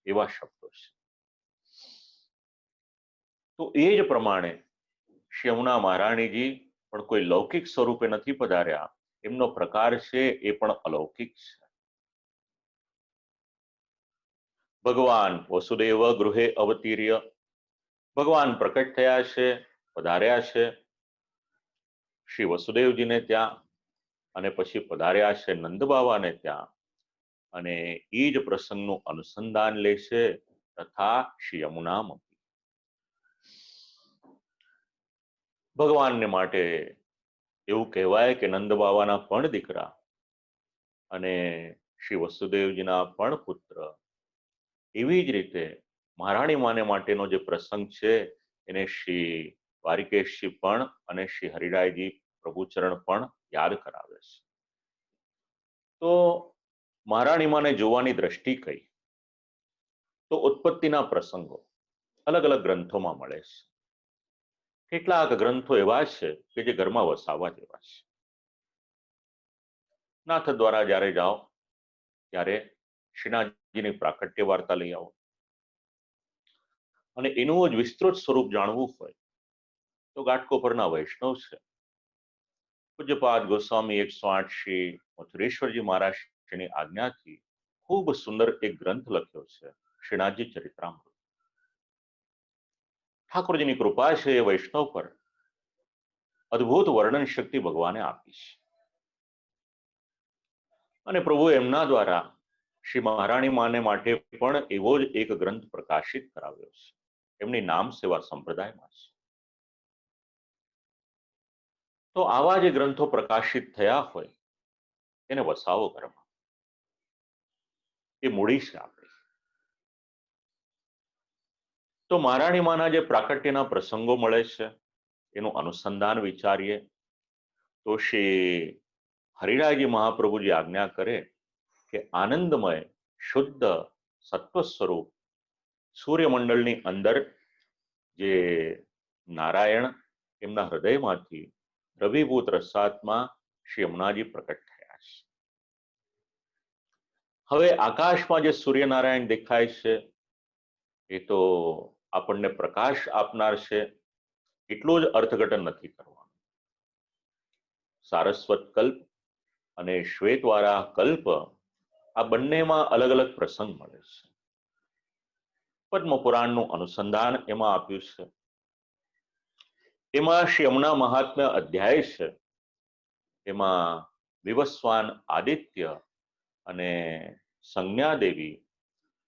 એવા શબ્દો છે. તો એ જ પ્રમાણે શ્રી યમુના મહારાણીજી પણ કોઈ લૌકિક સ્વરૂપે નથી પધાર્યા, એમનો પ્રકાર છે એ પણ અલૌકિક છે. ભગવાન વસુદેવ ગૃહે અવતીર્ય, ભગવાન પ્રકટ થયા છે, પધાર્યા છે શ્રી વસુદેવજીને ત્યાં, અને પછી પધાર્યા છે નંદ બાવાને ત્યાં, અને એ જ પ્રસંગનું અનુસંધાન લેશે તથા શ્રી યમુનામાં. ભગવાનને માટે એવું કહેવાય કે નંદ બાવાના પણ દીકરા અને શ્રી વસુદેવજીના પણ પુત્ર, એવી જ રીતે મહારાણી માને માટેનો જે પ્રસંગ છે એને શ્રી દ્વારિકેશજી પણ અને શ્રી હરિરાયજી પ્રભુચરણ પણ યાદ કરાવે છે. તો મહારાણી માને જોવાની દ્રષ્ટિ કઈ? તો ઉત્પત્તિના પ્રસંગો અલગ અલગ ગ્રંથોમાં મળે છે. કેટલાક ગ્રંથો એવા છે કે જે ઘરમાં વસાવવા જેવા છે. નાથ દ્વારા જ્યારે જાઓ ત્યારે શ્રીનાથજીની પ્રાકટ્ય વાર્તા લઈ આવો, અને એનું જ વિસ્તૃત સ્વરૂપ જાણવું હોય તો ઘાટકોપરના વૈષ્ણવ છે પૂજ્યપાદ ગોસ્વામી 108 શ્રી મથુરેશ્વરજી મહારાજની આજ્ઞાથી ખૂબ સુંદર એક ગ્રંથ લખ્યો છે, શ્રીનાથજી ચરિત્રામૃત. ઠાકોરજીની કૃપા છે એ વૈષ્ણવ પર અદ્ભુત વર્ણન શક્તિ ભગવાને આપી છે, અને પ્રભુ એમના દ્વારા શ્રી મહારાણી માને માટે પણ એવો જ એક ગ્રંથ પ્રકાશિત કરાવ્યો છે. એમની નામ સેવા સંપ્રદાયમાં છે. તો આવા જે ગ્રંથો પ્રકાશિત થયા હોય એને વસાવો ઘરમાં, એ મૂડી છે આપણી. તો મહારાણી માના જે પ્રાકટ્યના પ્રસંગો મળે છે એનું અનુસંધાન વિચારીએ તો શ્રી હરિરાયજી મહાપ્રભુજી આજ્ઞા કરે કે આનંદમય શુદ્ધ સત્વ સ્વરૂપ સૂર્યમંડળની અંદર જે નારાયણ એમના હૃદયમાંથી રવિભૂત રસાત્મા શ્રી યમુનાજી પ્રકટ થયા છે. હવે આકાશમાં જે સૂર્યનારાયણ દેખાય છે એ તો આપણને પ્રકાશ આપનાર છે, એટલું જ અર્થઘટન નથી કરવાનું. સારસ્વત કલ્પ અને શ્વેતવારા કલ્પ આ બંનેમાં અલગ અલગ પ્રસંગ મળે છે. પદ્મ પુરાણનું અનુસંધાન એમાં આપ્યું છે. એમાં શ્રી યમુના મહાત્મ્ય અધ્યાય છે, એમાં વિવસ્વાન આદિત્ય અને સંજ્ઞા દેવી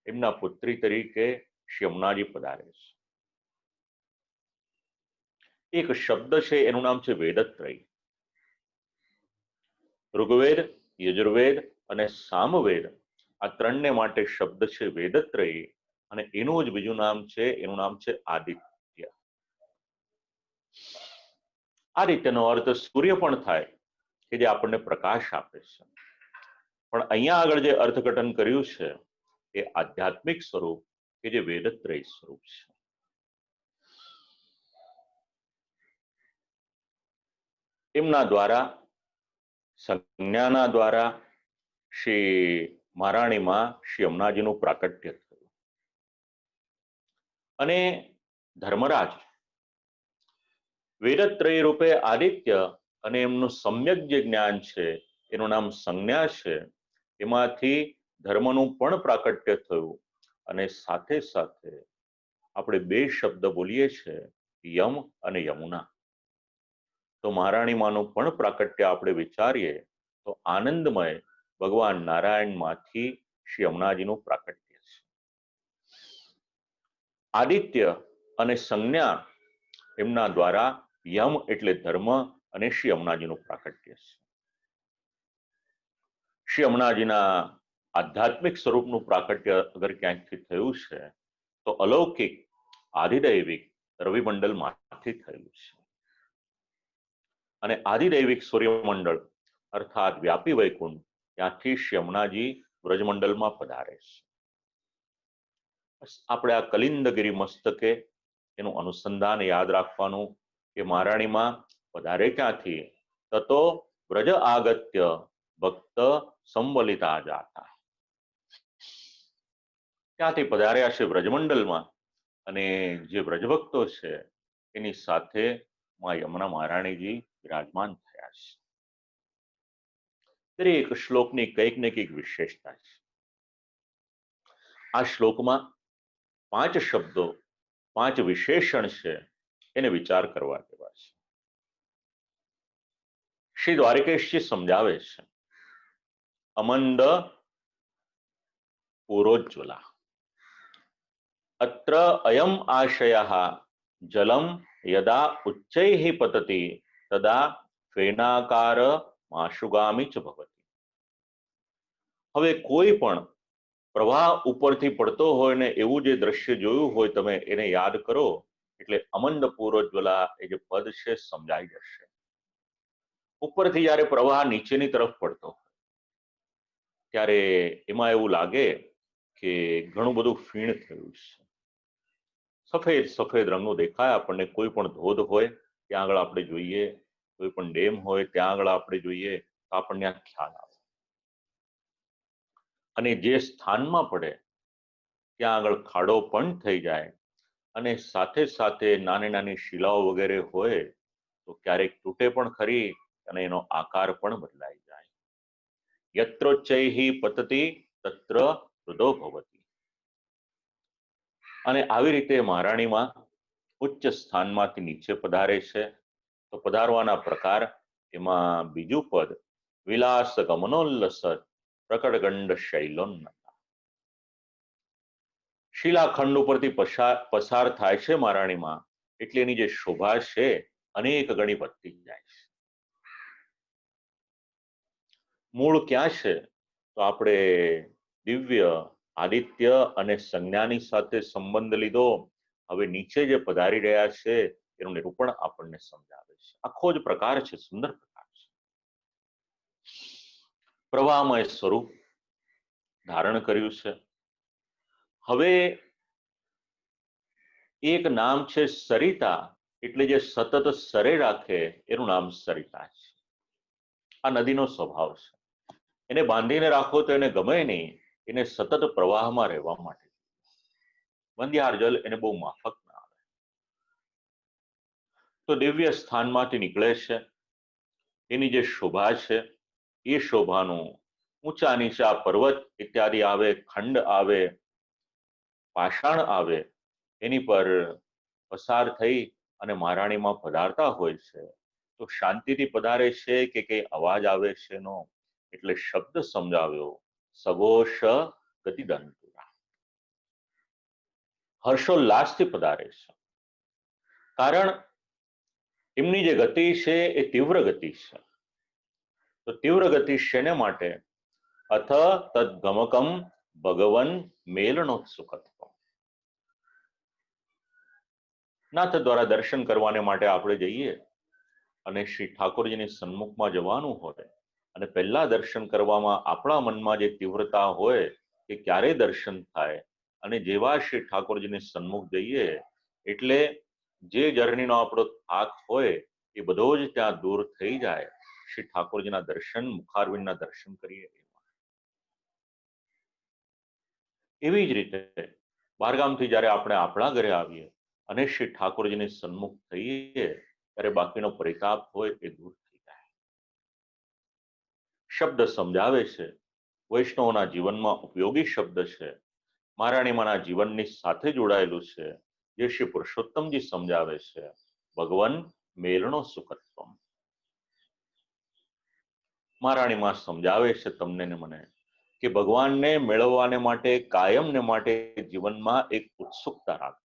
એમના પુત્રી તરીકે શ્રી યમુનાજી પધારે છે. એક શબ્દ છે એનું નામ છે વેદત્રય. ઋગ્વેદ, યજુર્વેદ અને સામવેદ આ ત્રણને માટે શબ્દ છે વેદત્રયી, અને એનું જ બીજું નામ છે, એનું નામ છે આદિત્ય. આદિત્યનો અર્થ સૂર્ય પણ થાય કે જે આપણને પ્રકાશ આપે છે, પણ અહીંયા આગળ જે અર્થઘટન કર્યું છે એ આધ્યાત્મિક સ્વરૂપ કે જે વેદત્રય સ્વરૂપ છે. એમના દ્વારા સંજ્ઞાના દ્વારા શ્રી મહારાણીમાં શ્રી યમુનાજીનું પ્રાકટ્ય થયું, અને ધર્મરાજ વેદત્રય રૂપે આદિત્ય અને એમનું સમ્યક જે જ્ઞાન છે એનું નામ સંજ્ઞા છે, એમાંથી ધર્મનું પણ પ્રાકટ્ય થયું. અને સાથે સાથે આપણે બે શબ્દ બોલીએ છીએ, યમ અને યમુના. તો મહારાણી માનું પણ પ્રાકટ્ય આપણે વિચારીએ તો આનંદમય ભગવાન નારાયણમાંથી શ્રી યમુનાજીનું પ્રાકટ્ય છે. આદિત્ય અને સંજ્ઞા એમના દ્વારા યમ એટલે ધર્મ અને શ્રી યમુનાજીનું પ્રાકટ્ય છે. શ્રી યમુનાજીના આધ્યાત્મિક સ્વરૂપનું પ્રાકટ્ય અગર ક્યાંકથી થયું છે તો અલૌકિક આધિદૈવિક રવિમંડળમાંથી થયેલું છે. અને આધિદૈવિક સૂર્યમંડળ અર્થાત વ્યાપી વૈકુંઠ ત્યાંથી શ્રી યમુનાજી વ્રજમંડળમાં પધારે છે. આપણે આ કલિંદગીરી મસ્તકે એનું અનુસંધાન યાદ રાખવાનું કે મહારાણીમાં પધારે ક્યાંથી? તતો વ્રજ આગત્ય ભક્ત સંવલિતા જાતા. ત્યાંથી પધાર્યા છે વ્રજમંડળમાં, અને જે વ્રજભક્તો છે એની સાથે માં યમુના મહારાણીજી વિરાજમાન થયા છે. દરેક શ્લોકની કંઈક ને કંઈક વિશેષતા છે. આ શ્લોકમાં 5 શબ્દો, 5 વિશેષણ છે, એને વિચાર કરવા જેવા છે. શ્રી દ્વારિકેશજી સમજાવે છે, અમંદ પૂરોજ્વલા અત્ર અયમ આશયઃ જલમ યદા ઉચ્ચૈઃ પતતિ તદા ફેનાકાર માશુગામી ચ ભવતિ. હવે કોઈ પણ પ્રવાહ ઉપરથી પડતો હોય ને એવું જે દ્રશ્ય જોયું હોય તમે એને યાદ કરો એટલે અમંદ પૂરોજ્વલા એ જે પદ છે સમજાઈ જશે. ઉપરથી જ્યારે પ્રવાહ નીચેની તરફ પડતો હોય ત્યારે એમાં એવું લાગે કે ઘણું બધું ફીણ થયું છે. સફેદ સફેદ રંગનું દેખાય આપણને. કોઈ પણ ધોધ હોય ત્યાં આગળ આપણે જોઈએ, કોઈ પણ ડેમ હોય ત્યાં આગળ આપણે જોઈએ તો આપણને આ ખ્યાલ આવે. અને જે સ્થાનમાં પડે ત્યાં આગળ ખાડો પણ થઈ જાય અને સાથે સાથે નાની નાની શિલાઓ વગેરે હોય તો ક્યારેક તૂટે પણ ખરી અને એનો આકાર પણ બદલાઈ જાય. યત્રોચ્ચૈઃ પતતિ તત્ર હૃદો ભવતિ. અને આવી રીતે મહારાણીમાં ઉચ્ચ સ્થાનમાંથી નીચે પધારે છે તો પધારવાના પ્રકાર એમાં બીજું પદ વિલાસ ગમનોલ્લસત પ્રકટગંડ શૈલોન્નતા. શિલાખંડ ઉપરથી પસાર થાય છે મહારાણીમાં એટલે એની જે શોભા છે અનેક ગણી વધતી જાય છે. મૂળ ક્યાં છે તો આપણે દિવ્ય આદિત્ય અને સંજ્ઞાની સાથે સંબંધ લીધો. હવે નીચે જે પધારી રહ્યા છે એનું નિરૂપણ આપણને સમજાવે છે. આખો જ પ્રકાર છે, સુંદર પ્રકાર છે. પ્રવાહમય સ્વરૂપ ધારણ કર્યું છે. હવે એક નામ છે સરિતા, એટલે જે સતત સરે રાખે એનું નામ સરિતા છે. આ નદીનો સ્વભાવ છે. એને બાંધીને રાખો તો એને ગમે નહીં, એને સતત પ્રવાહમાં રહેવા માટે. બંધિયાર જલ એને બહુ માફક ના આવે. તો દિવ્ય સ્થાનમાંથી નીકળે છે, એની જે શોભા છે એ શોભાનું ઊંચા નીચા પર્વત ઇત્યાદિ આવે, ખંડ આવે, પાષાણ આવે, એની પર પસાર થઈ અને મહારાણીમાં પધારતા હોય છે તો શાંતિથી પધારે છે કે કઈ અવાજ આવે છે નો, એટલે શબ્દ સમજાવ્યો સઘોષ ગતિદંતુરા. હર્ષોલ્લાસથી પધારે છે. કારણ એમની જે ગતિ છે એ તીવ્ર ગતિ છે. તો તીવ્ર ગતિ શેને માટે? અથ તદ્ગમકમ ભગવન મેલનોત્સુકત્વ. નાથ દ્વારા દર્શન કરવાને માટે આપણે જઈએ અને શ્રી ઠાકોરજીની સન્મુખમાં જવાનું હોય અને પહેલા દર્શન કરવામાં આપણા મનમાં જે તીવ્રતા હોય કે ક્યારે દર્શન થાય, અને જેવા શ્રી ઠાકોરજીની સન્મુખ જઈએ એટલે જે જર્નીનો આપણો થાક હોય એ બધો જ ત્યાં દૂર થઈ જાય. શ્રી ઠાકોરજીના દર્શન, મુખારવિંદના દર્શન કરીએ. એવી જ રીતે બહારગામથી જ્યારે આપણે આપણા ઘરે આવીએ અને શ્રી ઠાકોરજીની સન્મુખ થઈએ ત્યારે બાકીનો પરિતાપ હોય એ દૂર થઈ જાય. શબ્દ સમજાવે છે, વૈષ્ણવના જીવનમાં ઉપયોગી શબ્દ છે, મહારાણીમાના જીવનની સાથે જોડાયેલું છે, જે શ્રી પુરુષોત્તમજી સમજાવે છે. ભગવાન મેલનો સુખત્વમ. મહારાણીમાં સમજાવે છે તમને ને મને કે ભગવાનને મેળવવાને માટે કાયમને માટે જીવનમાં એક ઉત્સુકતા રાખજો.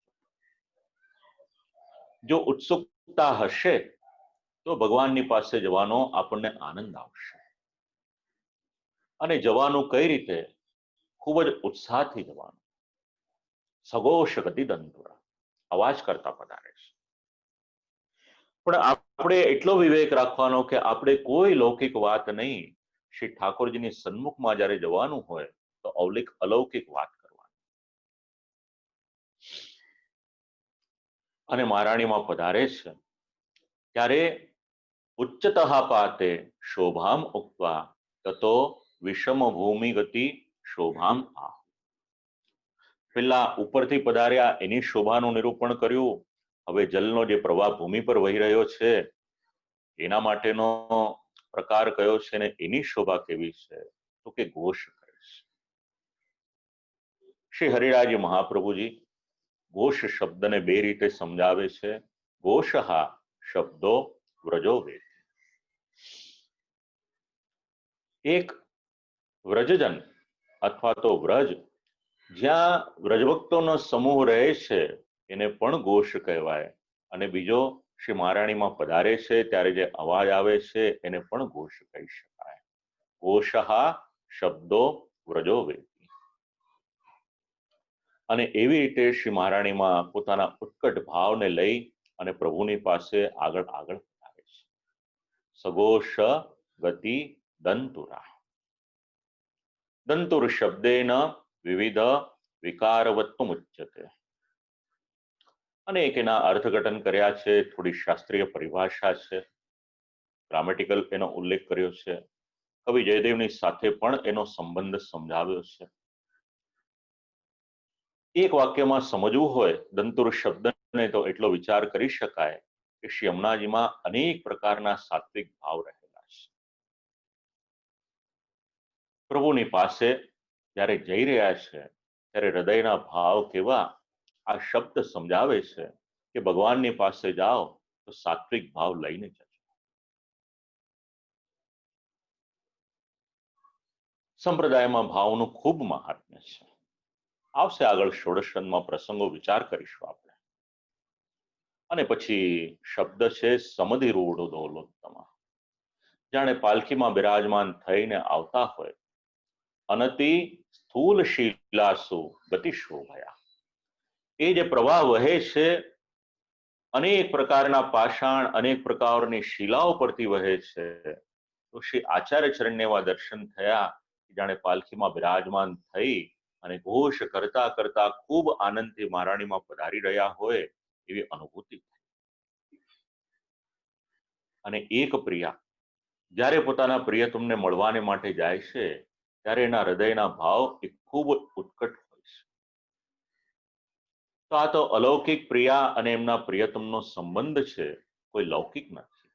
જો ઉત્સુકતા હશે તો ભગવાનની પાસે જવાનો આપણને આનંદ આવશે. અને જવાનું કઈ રીતે? ખૂબ જ ઉત્સાહથી જવાનું. સઘોષ ગતિદંતુરા, અવાજ કરતા પધારે છે. પણ આપણે એટલો વિવેક રાખવાનો કે આપણે કોઈ લૌકિક વાત નહીં, શ્રી ઠાકોરજીની સન્મુખમાં જ્યારે જવાનું હોય તો અલૌકિક વાત કરવાની. અને મહારાણીમાં પધારે છે ત્યારે ઉચ્ચતઃ પાતે શોભામ ઉક્વા તતો વિષમ ભૂમિ ગતિ શોભામ આહ. પેલા ઉપરથી પધાર્યા એની શોભાનું નિરૂપણ કર્યું. હવે જલનો જે પ્રવાહ ભૂમિ પર વહી રહ્યો છે એના માટેનો પ્રકાર કયો છે ને એની શોભા કેવી છે તો કે ઘોષ કરે છે. શ્રી હરિરાજ મહાપ્રભુજી ઘોષ શબ્દને બે રીતે સમજાવે છે. ઘોષહા શબ્દો વ્રજો વેદ. એક વ્રજજન અથવા તો વ્રજ જ્યાં વ્રજભક્તોનો સમૂહ રહે છે એને પણ ઘોષ કહેવાય, અને બીજો શ્રી મહારાણીમાં પધારે છે ત્યારે જે અવાજ આવે છે એને પણ ઘોષ કહી શકાય. ઘોષહા શબ્દો વ્રજો વેદ. અને એવી રીતે શ્રી મહારાણીમાં પોતાના ઉત્કટ ભાવને લઈ અને પ્રભુની પાસે આગળ આગળ આવે છે. સઘોષ ગતિ દંતુરા. દંતુર શબ્દેન વિવિધ વિકારવત્વમ ઉચ્યતે. અનેક એના અર્થઘટન કર્યા છે, થોડી શાસ્ત્રીય પરિભાષા છે, ગ્રામેટિકલ એનો ઉલ્લેખ કર્યો છે, કવિ જયદેવની સાથે પણ એનો સંબંધ સમજાવ્યો છે. એક વાક્યમાં સમજવું હોય દંતુર શબ્દને તો એટલો વિચાર કરી શકાય કે શ્રી યમુનાજીમાં અનેક પ્રકારના સાત્વિક ભાવ રહેલા છે. પ્રભુની પાસે જ્યારે જઈ રહ્યા છે ત્યારે હૃદયના ભાવ કેવા આ શબ્દ સમજાવે છે કે ભગવાનની પાસે જાઓ તો સાત્વિક ભાવ લઈને જજો. સંપ્રદાયમાં ભાવનું ખૂબ મહાત્મ્ય છે. આવશે આગળ ષોડશમાં પ્રસંગો વિચાર કરીશું આપણે. અને પછી શબ્દ છે સમધિરૂઢ દોલોત્તમ. જાણે પાલખીમાં બિરાજમાન થઈને આવતા હોય. અનતિ સ્થૂલ શીલાસુ ગતિ શોભયા. એ જે પ્રવાહ વહે છે અનેક પ્રકારના પાષાણ, અનેક પ્રકારની શિલાઓ પરથી વહે છે. તો શ્રી આચાર્ય ચરણને એવા દર્શન થયા જાણે પાલખીમાં બિરાજમાન થઈ અને ઘોષ કરતા કરતા ખૂબ આનંદથી મહારાણીમાં પધારી રહ્યા હોય એવી અનુભૂતિ. અને એક પ્રિયા જ્યારે પોતાના પ્રિયતમને મળવાને માટે જાય છે ત્યારે એના હૃદયના ભાવ એ ખૂબ ઉત્કટ હોય છે. તો આ તો અલૌકિક પ્રિયા અને એમના પ્રિયતમનો સંબંધ છે, કોઈ લૌકિક નથી.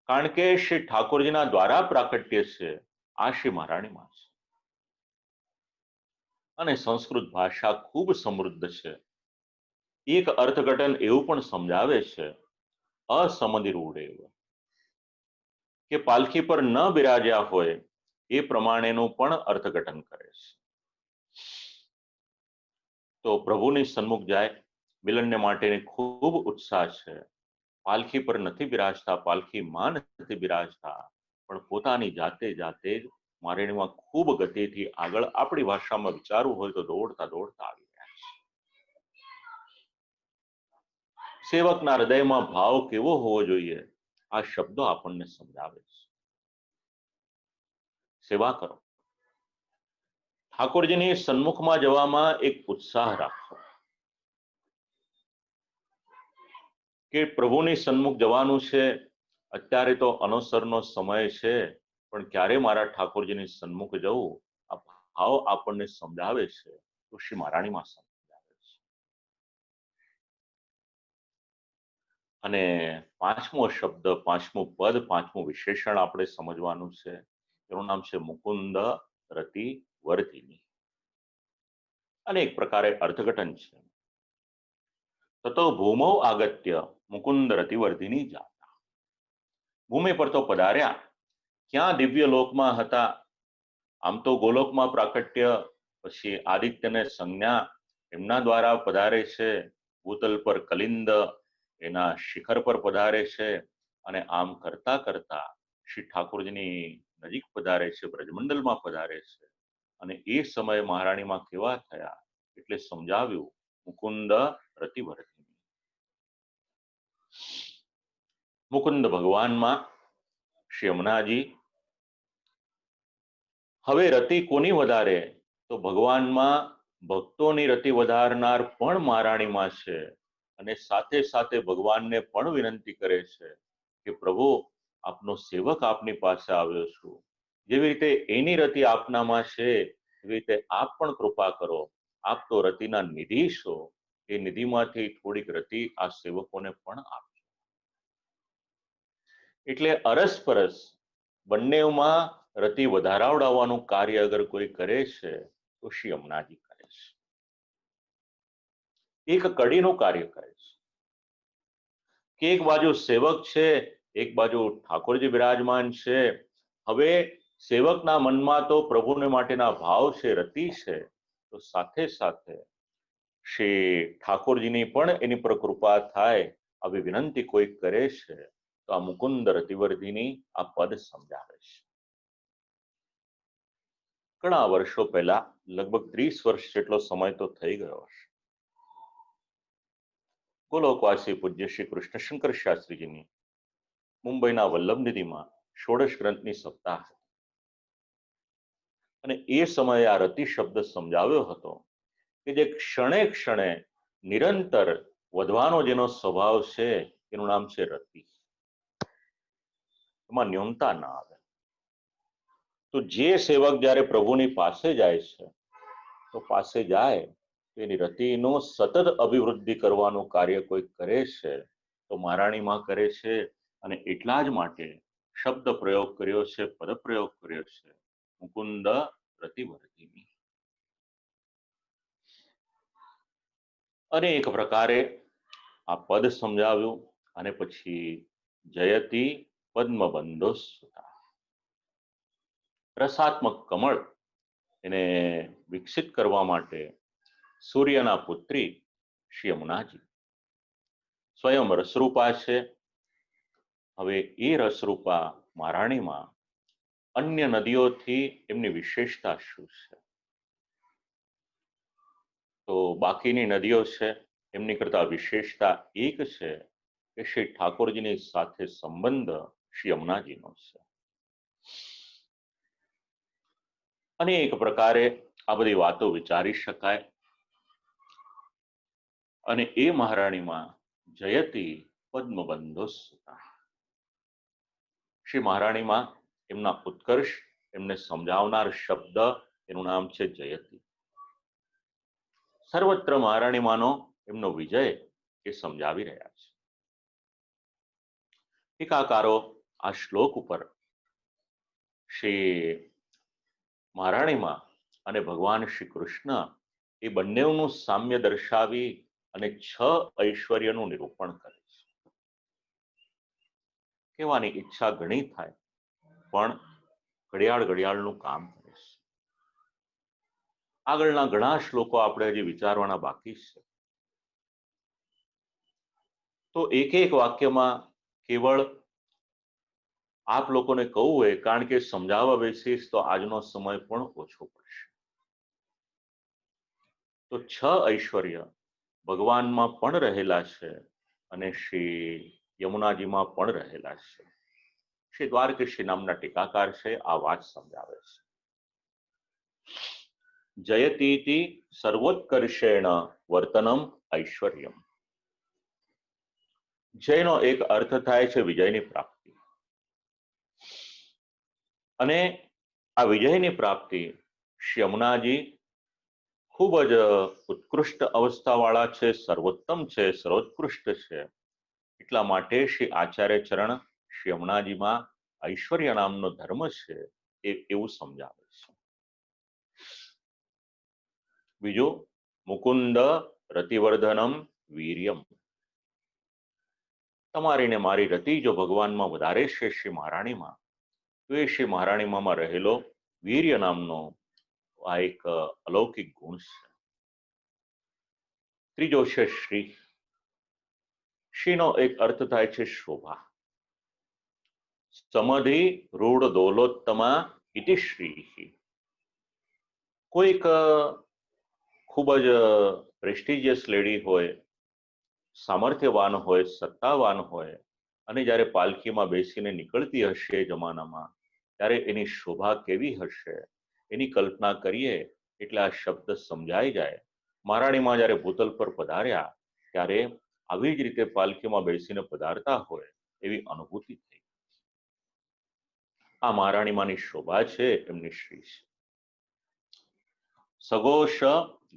કારણ કે શ્રી ઠાકોરજીના દ્વારા પ્રાકટ્ય છે, આ શ્રી મહારાણીમાં છે. અને સંસ્કૃત ભાષા ખૂબ સમૃદ્ધ છે. એક અર્થઘટન એવું પણ સમજાવે છે અસમધિરૂઢેવ, કે પાલખી પર ન બિરાજ્યા હોય એ પ્રમાણેનું પણ અર્થઘટન કરે છે. તો પ્રભુની સન્મુખ જાય મિલનને માટેની ખૂબ ઉત્સાહ છે. પાલખી પર નથી બિરાજતા, પાલખીમાં નથી બિરાજતા, પણ પોતાની જાતે જાતે જ મહારાણીમાં ખૂબ ગતિથી આગળ આપણી ભાષામાં વિચારવું હોય તો દોડતા દોડતા આવી રહ્યા છે. સેવકના હૃદયમાં ભાવ કેવો હોવો જોઈએ આ શબ્દો આપણને સમજાવે છે. સેવા કરો, ઠાકોરજીની સન્મુખમાં જવામાં એક ઉત્સાહ રાખો કે પ્રભુની સન્મુખ જવાનું છે. અત્યારે તો અનવસરનો સમય છે, પણ ક્યારે મારા ઠાકોરજીની સન્મુખ જવું આ ભાવ આપણને સમજાવે છે. તો શ્રી મહારાણીમાં સમજાવે છે. અને પાંચમો શબ્દ, પાંચમું પદ, પાંચમું વિશેષણ આપણે સમજવાનું છે. એનું નામ છે મુકુંદ રતિ વર્ધિની. અનેક પ્રકારે અર્થઘટન છે. તતો ભૂમૌ આગત્ય મુકુંદ રતિવર્ધિની જાતા. ભૂમિ પર તો પધાર્યા, ક્યાં દિવ્ય લોકમાં હતા. આમ તો ગોલોકમાં પ્રાકટ્ય, પછી આદિત્યને સંજ્ઞા એમના દ્વારા પધારે છે. ભૂતલ પર કલિંદ એના શિખર પર પધારે છે. અને આમ કરતા કરતા શ્રી ઠાકોરજીની નજીક પધારે છે, બ્રજમંડલમાં પધારે છે. અને એ સમયે મહારાણીમાં કેવા થયા એટલે સમજાવ્યું મુકુંદ રતિવર્ધિની. મુકુંદ ભગવાનમાં શ્રી યમુનાજી. હવે રતિ કોની વધારે? તો ભગવાનમાં ભક્તોની રતિ વધારનાર પણ મહારાણીમાં છે. અને સાથે સાથે ભગવાનને પણ વિનંતી કરે છે કે પ્રભુ આપનો સેવક આપની પાસે આવ્યો છું. જેવી રીતે એની રતિ આપનામાં છે એવી રીતે આપ પણ કૃપા કરો. આપ તો રતિના નિધિ છો, એ નિધિમાંથી થોડીક રતિ આ સેવકોને પણ આપજો. એટલે અરસપરસ બંનેમાં રતિ વધારાવડાવવાનું કાર્ય અગર કોઈ કરે છે તો શ્રી યમુનાજી કરે છે. એક કડીનું કાર્ય કરે છે કે એક બાજુ સેવક છે, એક બાજુ ઠાકોરજી બિરાજમાન છે. હવે સેવકના મનમાં તો પ્રભુને માટેના ભાવ છે, રતિ છે, તો સાથે સાથે શ્રી ઠાકોરજીની પણ એની પર કૃપા થાય આવી વિનંતી કોઈ કરે છે તો આ મુકુંદ રતિવર્ધિની આ પદ સમજાવે છે. ઘણા વર્ષો પહેલા, લગભગ 30 વર્ષ જેટલો સમય તો થઈ ગયો હશે, ગોલોકવાસી પૂજ્ય શ્રી કૃષ્ણશંકર શાસ્ત્રીજીની મુંબઈના વલ્લભનિધિમાં ષોડશ ગ્રંથની સપ્તાહ હતી અને એ સમયે આ રતિ શબ્દ સમજાવ્યો હતો કે જે ક્ષણે ક્ષણે નિરંતર વધવાનો જેનો સ્વભાવ છે એનું નામ છે રતિ. એમાં ન્યૂનતા ના આવે. તો જે સેવક જ્યારે પ્રભુની પાસે જાય છે તો પાસે જાય તો એની રતિનું સતત અભિવૃદ્ધિ કરવાનું કાર્ય કોઈ કરે છે તો મહારાણીમાં કરે છે. અને એટલા જ માટે શબ્દ પ્રયોગ કર્યો છે, પદ પ્રયોગ કર્યો છે, મુકુંદ રતિવર્ધિની. અનેક પ્રકારે આ પદ સમજાવ્યું અને પછી જયતી પદ્મબંધો સુતા, રસાત્મક કમળ એને વિકસિત કરવા માટે સૂર્યના પુત્રી શ્રી યમુનાજી સ્વયં રસરૂપા છે. હવે એ રસરૂપા મહારાણીમાં અન્ય નદીઓથી એમની વિશેષતા શું છે? તો બાકીની નદીઓ છે એમની કરતા વિશેષતા એક છે કે શ્રી ઠાકોરજીની સાથે સંબંધ શ્રી યમુનાજીનો છે. અનેક પ્રકારે આ બધી વાતો વિચારી શકાય. અને એ મહારાણીમાં જયતી પદ્મબંધો સુતા, શ્રી મહારાણીમાં એમના ઉત્કર્ષ, એમને સમજાવનાર શબ્દ એનું નામ છે જયતી. સર્વત્ર મહારાણીમાંનો એમનો વિજય એ સમજાવી રહ્યા છે. ટીકાકારો આ શ્લોક ઉપર શ્રી મહારાણીમાં અને ભગવાન શ્રી કૃષ્ણ એ બંનેનું સામ્ય દર્શાવી અને 6 ઐશ્વર્યનું નિરૂપણ કરે છે. કહેવાની ઈચ્છા ઘણી થાય પણ ઘડિયાળનું કામ કરે છે. આગળના ઘણા શ્લોકો આપણે હજી વિચારવાના બાકી છે. તો એક એક વાક્યમાં કેવળ આપ લોકોને કહું હોય, કારણ કે સમજાવવા બેસીશ તો આજનો સમય પણ ઓછો પડશે. તો 6 ઐશ્વર્ય ભગવાનમાં પણ રહેલા છે અને શ્રી યમુનાજીમાં પણ રહેલા છે. શ્રી દ્વારકેશી નામના ટીકાકાર છે આ વાત સમજાવે છે. જયતીતિ સર્વોત્કર્ષેણ વર્તનમ ઐશ્વર્યમ. જયનો એક અર્થ થાય છે વિજયની પ્રાપ્તિ, અને આ વિજયની પ્રાપ્તિ શ્રી યમુનાજી ખૂબ જ ઉત્કૃષ્ટ અવસ્થાવાળા છે, સર્વોત્તમ છે, સર્વોત્કૃષ્ટ છે. એટલા માટે શ્રી આચાર્ય ચરણ શ્રી યમુનાજીમાં ઐશ્વર્ય નામનો ધર્મ છે એવું સમજાવે છે. બીજું, મુકુંદ રતિવર્ધનમ વીર્યમ. તમારી ને મારી રતિ જો ભગવાનમાં વધારે છે શ્રી મહારાણીમાં, તો એ શ્રી મહારાણીમાં રહેલો વીર્ય નામનો આ એક અલૌકિક ગુણ છે. ત્રીજો છે શ્રી. શ્રીનો એક અર્થ થાય છે શોભા. સમધિ રૂઢ દોલોત્તમા ઇતિ શ્રી. કોઈક ખૂબ જ પ્રેસ્ટિજિયસ લેડી હોય, સામર્થ્યવાન હોય, સત્તાવાન હોય, અને જ્યારે પાલખીમાં બેસીને નીકળતી હશે એ જમાનામાં, ત્યારે એની શોભા કેવી હશે એની કલ્પના કરીએ એટલે આ શબ્દ સમજાઈ જાય. મહારાણીમાં જ્યારે ભૂતલ પર પધાર્યા ત્યારે આવી જ રીતે પાલખીમાં બેસીને પધારતા હોય એવી અનુભૂતિ થઈ. આ મહારાણીમાંની શોભા છે, એમની શ્રી છે. સઘોષ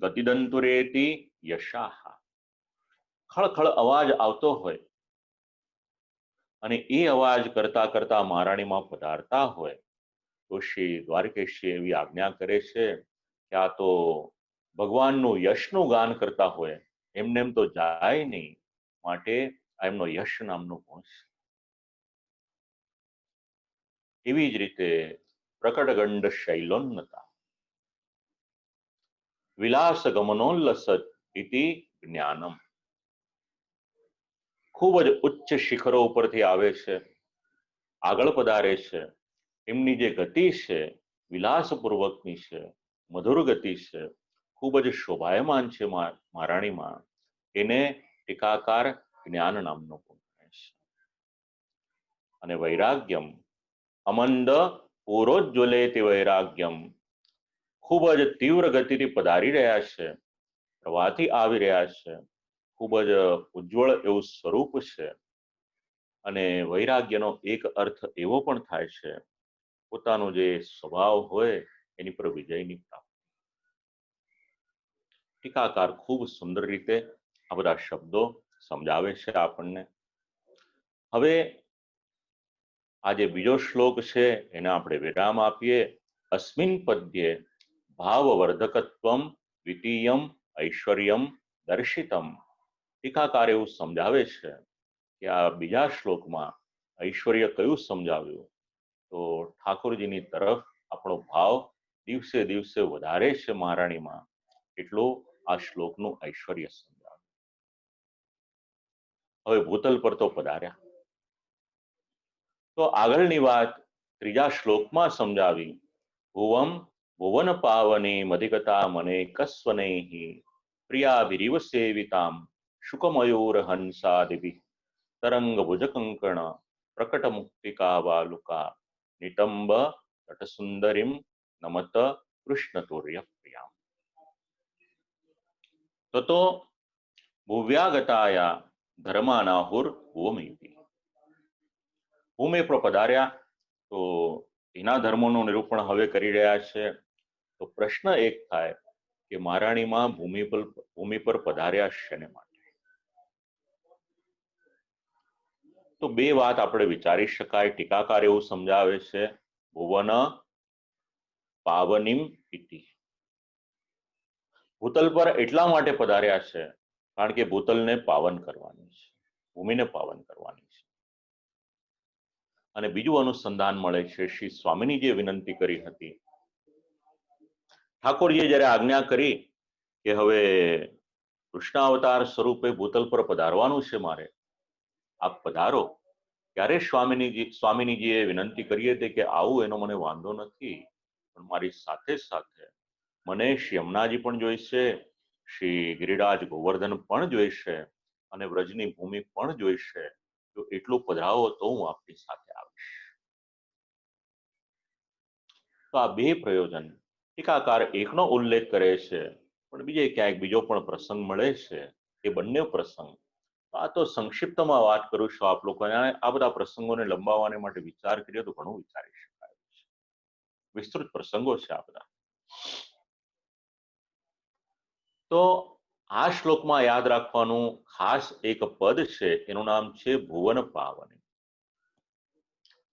ગતિદંતુરેતી યશાહ. ખળખળ અવાજ આવતો હોય અને એ અવાજ કરતા કરતા મહારાણીમાં પધારતા હોય તો શ્રી દ્વારકેશી એવી આજ્ઞા કરે છે કે આ તો ભગવાનનું યશનું ગાન કરતા હોય એમને એમ તો જાય નહીં, માટે આ એમનો યશ નામનો ગુણ છે. એવી જ રીતે પ્રકટગંડ શૈલોન્નતા વિલાસ ગમનોલ્લસત ઇતિ જ્ઞાનમ. ખૂબ જ ઉચ્ચ શિખરો ઉપરથી આવે છે, આગળ પધારે છે. એમની જે ગતિ છે વિલાસપૂર્વકની છે, મધુર ગતિ છે, ખૂબ જ શોભાયમાન છે મહારાણીમાં. એને ટીકાકાર જ્ઞાન નામનો ગુણ કહે છે. અને વૈરાગ્યમ અમંદ પૂરોજ્વલેતિ વૈરાગ્યમ, ખૂબ જ તીવ્ર ગતિથી પધારી રહ્યા છે, પ્રવાહથી આવી રહ્યા છે, ખૂબ જ ઉજ્જવળ એવું સ્વરૂપ છે. અને વૈરાગ્યનો એક અર્થ એવો પણ થાય છે પોતાનો જે સ્વભાવ હોય એની પર વિજયની પ્રાપ્તિ. ટીકાકાર ખૂબ સુંદર રીતે આ બધા શબ્દો સમજાવે છે આપણને. હવે આ જે બીજો શ્લોક છે એને આપણે વિરામ આપીએ. અસ્મિન પદ્યે ભાવવર્ધકત્વમ દ્વિતીયમ ઐશ્વર્યમ દર્શિતમ. ટીકાકાર એવું સમજાવે છે કે આ બીજા શ્લોકમાં ઐશ્વર્ય કયું સમજાવ્યું, તો ઠાકોરજીની તરફ આપણો ભાવ દિવસે દિવસે વધારે છે મહારાણીમાં, એટલું આ શ્લોકનું ઐશ્વર્ય સમજાવ્યું. હવે ભૂતલ પર તો પધાર્યા, તો આગળની વાત ત્રીજા શ્લોકમાં સમજાવી. ભુવમ ભુવન પાવની મધિગતા મને કસ્વનૈ પ્રિયાભિરીવ સેવિતામ શુકમયુર હંસાદિભિ તરંગ ભુજકંકણ પ્રકટ મુક્તિકા વાલુકા નિતંબ તટસુંદરીમ નમત કૃષ્ણતુર્ય પ્રિયામ. તતો ભુવ્યાગતાયા ધર્માનાહુર ભૂમિતિ. ભૂમિ પર પધાર્યા તો એના ધર્મોનું નિરૂપણ હવે કરી રહ્યા છે. તો પ્રશ્ન એક થાય કે મહારાણીમાં ભૂમિ પર પધાર્યા શેને માટે? તો બે વાત આપણે વિચારી શકાય. ટીકાકાર એવું સમજાવે છે, ભુવન પાવનીમ ઇતિ. ભૂતલ પર એટલા માટે પધાર્યા છે કારણ કે ભૂતલને પાવન કરવાની છે, ભૂમિને પાવન કરવાની છે. અને બીજું અનુસંધાન મળે છે શ્રી સ્વામીની જે વિનંતી કરી હતી, ઠાકોરજીએ જ્યારે આજ્ઞા કરી કે હવે કૃષ્ણાવતાર સ્વરૂપે ભૂતલ પર પધારવાનું છે મારે, આપ પધારો, ત્યારે સ્વામીનીજીએ વિનંતી કરી હતી કે આવું એનો મને વાંધો નથી, પણ મારી સાથે સાથે મને શ્રી યમુનાજી પણ જોઈશે, શ્રી ગિરિરાજ ગોવર્ધન પણ જોઈશે અને વ્રજની ભૂમિ પણ જોઈશે. તો એટલું પધરાવો તો હું આપની સાથે આવીશ. તો આ બે પ્રયોજન ટીકાકાર એકનો ઉલ્લેખ કરે છે, પણ બીજે ક્યાંક બીજો પણ પ્રસંગ મળે છે. એ બંને પ્રસંગ આ તો સંક્ષિપ્તમાં વાત કરું છું આપ લોકોને. આ બધા પ્રસંગોને લંબાવવાને માટે વિચાર કરીએ તો ઘણું વિચારી શકાય છે. વિસ્તૃત પ્રસંગો છે આ બધા. તો આ શ્લોકમાં યાદ રાખવાનું ખાસ એક પદ છે, એનું નામ છે ભુવન પાવની.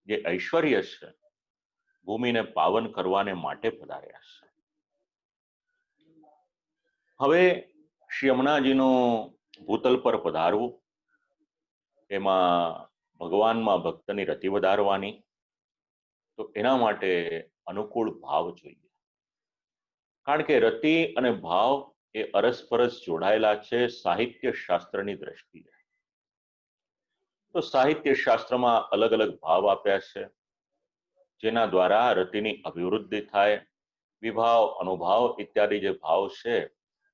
જે ઐશ્વર્ય છે ભૂમિને પાવન કરવાને માટે પધાર્યા છે. હવે શ્રી યમુનાજીનું ભૂતલ પર પધારવું, એમાં ભગવાનમાં ભક્તની રતિ વધારવાની, તો એના માટે અનુકૂળ ભાવ જોઈએ. કારણ કે રતિ અને ભાવ એ અરસપરસ જોડાયેલા છે સાહિત્ય શાસ્ત્રની દ્રષ્ટિએ. તો સાહિત્ય શાસ્ત્રમાં અલગ અલગ ભાવ આપ્યા છે, જેના દ્વારા રતિની અભિવૃદ્ધિ થાય. વિભાવ, અનુભાવ ઇત્યાદિ જે ભાવ છે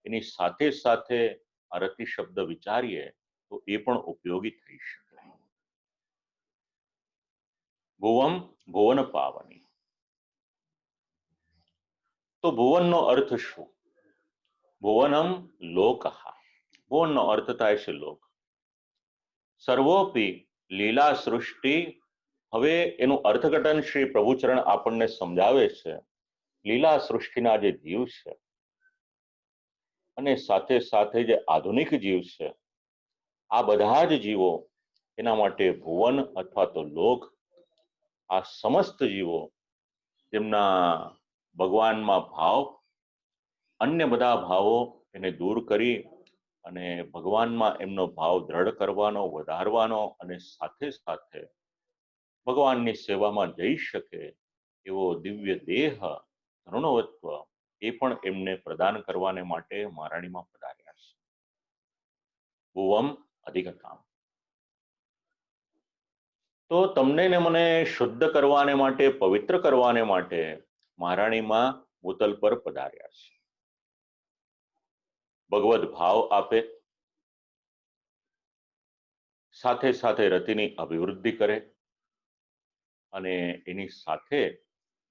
એની સાથે સાથે આ રતિ શબ્દ વિચારીએ તો એ પણ ઉપયોગી થઈ શકે. ભુવમ ભુવન પાવની. તો ભુવનનો અર્થ શું? ભુવનમ લોકઃ. ભુવનનો અર્થ થાય છે લોક. સર્વોપી લીલા સૃષ્ટિ. હવે એનું અર્થઘટન શ્રી પ્રભુચરણ આપણને સમજાવે છે. લીલા સૃષ્ટિના જે જીવ છે અને સાથે સાથે જે આધુનિક જીવ છે, આ બધા જ જીવો, એના માટે ભુવન અથવા તો લોક, આ સમસ્ત જીવો જેમના ભગવાનમાં ભાવ, અન્ય બધા ભાવો એને દૂર કરી અને ભગવાનમાં એમનો ભાવ દ્રઢ કરવાનો, વધારવાનો અને સાથે સાથે ભગવાનની સેવામાં જઈ શકે એવો દિવ્ય દેહ, ધૃણવત્વ એ પણ એમને પ્રદાન કરવાને માટે મહારાણીમાં પધાર્યા છે. ભુવમ અધિગતામ. તો તમને ને મને શુદ્ધ કરવાને માટે, પવિત્ર કરવાને માટે મહારાણીમાં ભૂતલ પર પધાર્યા છે. ભગવદ ભાવ આપે, સાથે સાથે રતિની અભિવૃદ્ધિ કરે અને એની સાથે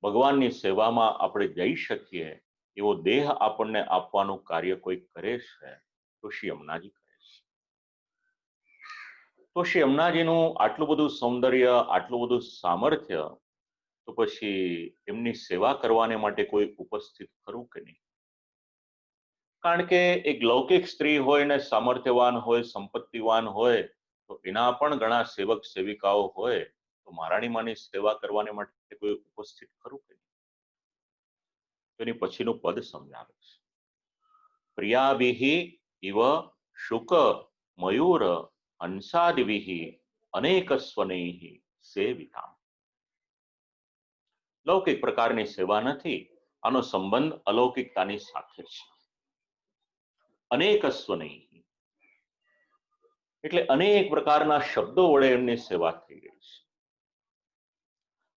ભગવાનની સેવામાં આપણે જઈ શકીએ એવો દેહ આપણને આપવાનું કાર્ય કોઈ કરે છે તો શ્રી યમુનાજી કરે છે. તો શ્રી યમુનાજીનું આટલું બધું સૌંદર્ય, આટલું બધું સામર્થ્ય, તો પછી એમની સેવા કરવાને માટે કોઈ ઉપસ્થિત ખરું કે નહીં? કારણ કે એક લૌકિક સ્ત્રી હોય ને સામર્થ્યવાન હોય, સંપત્તિવાન હોય, તો એના પણ ઘણા સેવક સેવિકાઓ હોય, તો મહારાણીમાની સેવા કરવાને માટે કોઈ ઉપસ્થિત ખરું કે નહીં? એની પછીનું પદ સમજાવે છે. પ્રિયાભિહિ ઇવ શુક મયુર હંસાદિભિહિ અનેક સ્વનૈહિ સેવિતા. લૌકિક પ્રકારની સેવા નથી, આનો સંબંધ અલૌકિકતાની સાથે છે. અનેક સ્વનૈહિ એટલે અનેક પ્રકારના શબ્દો વડે એમની સેવા થઈ રહી છે.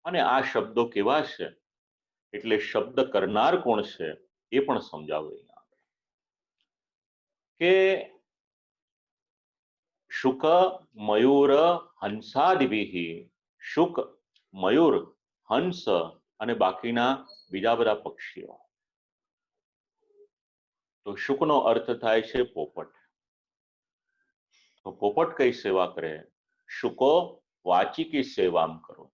અને આ શબ્દો કેવા છે એટલે શબ્દ કરનાર કોણ છે એ પણ સમજાવે કે શુક મયુર હંસાદિભિહિ, શુક, મયુર, હંસ અને બાકીના બીજા બધા પક્ષીઓ. તો શુકનો અર્થ થાય છે પોપટ. તો પોપટ કઈ સેવા કરે? શુકો વાચિકી સેવામ કરો.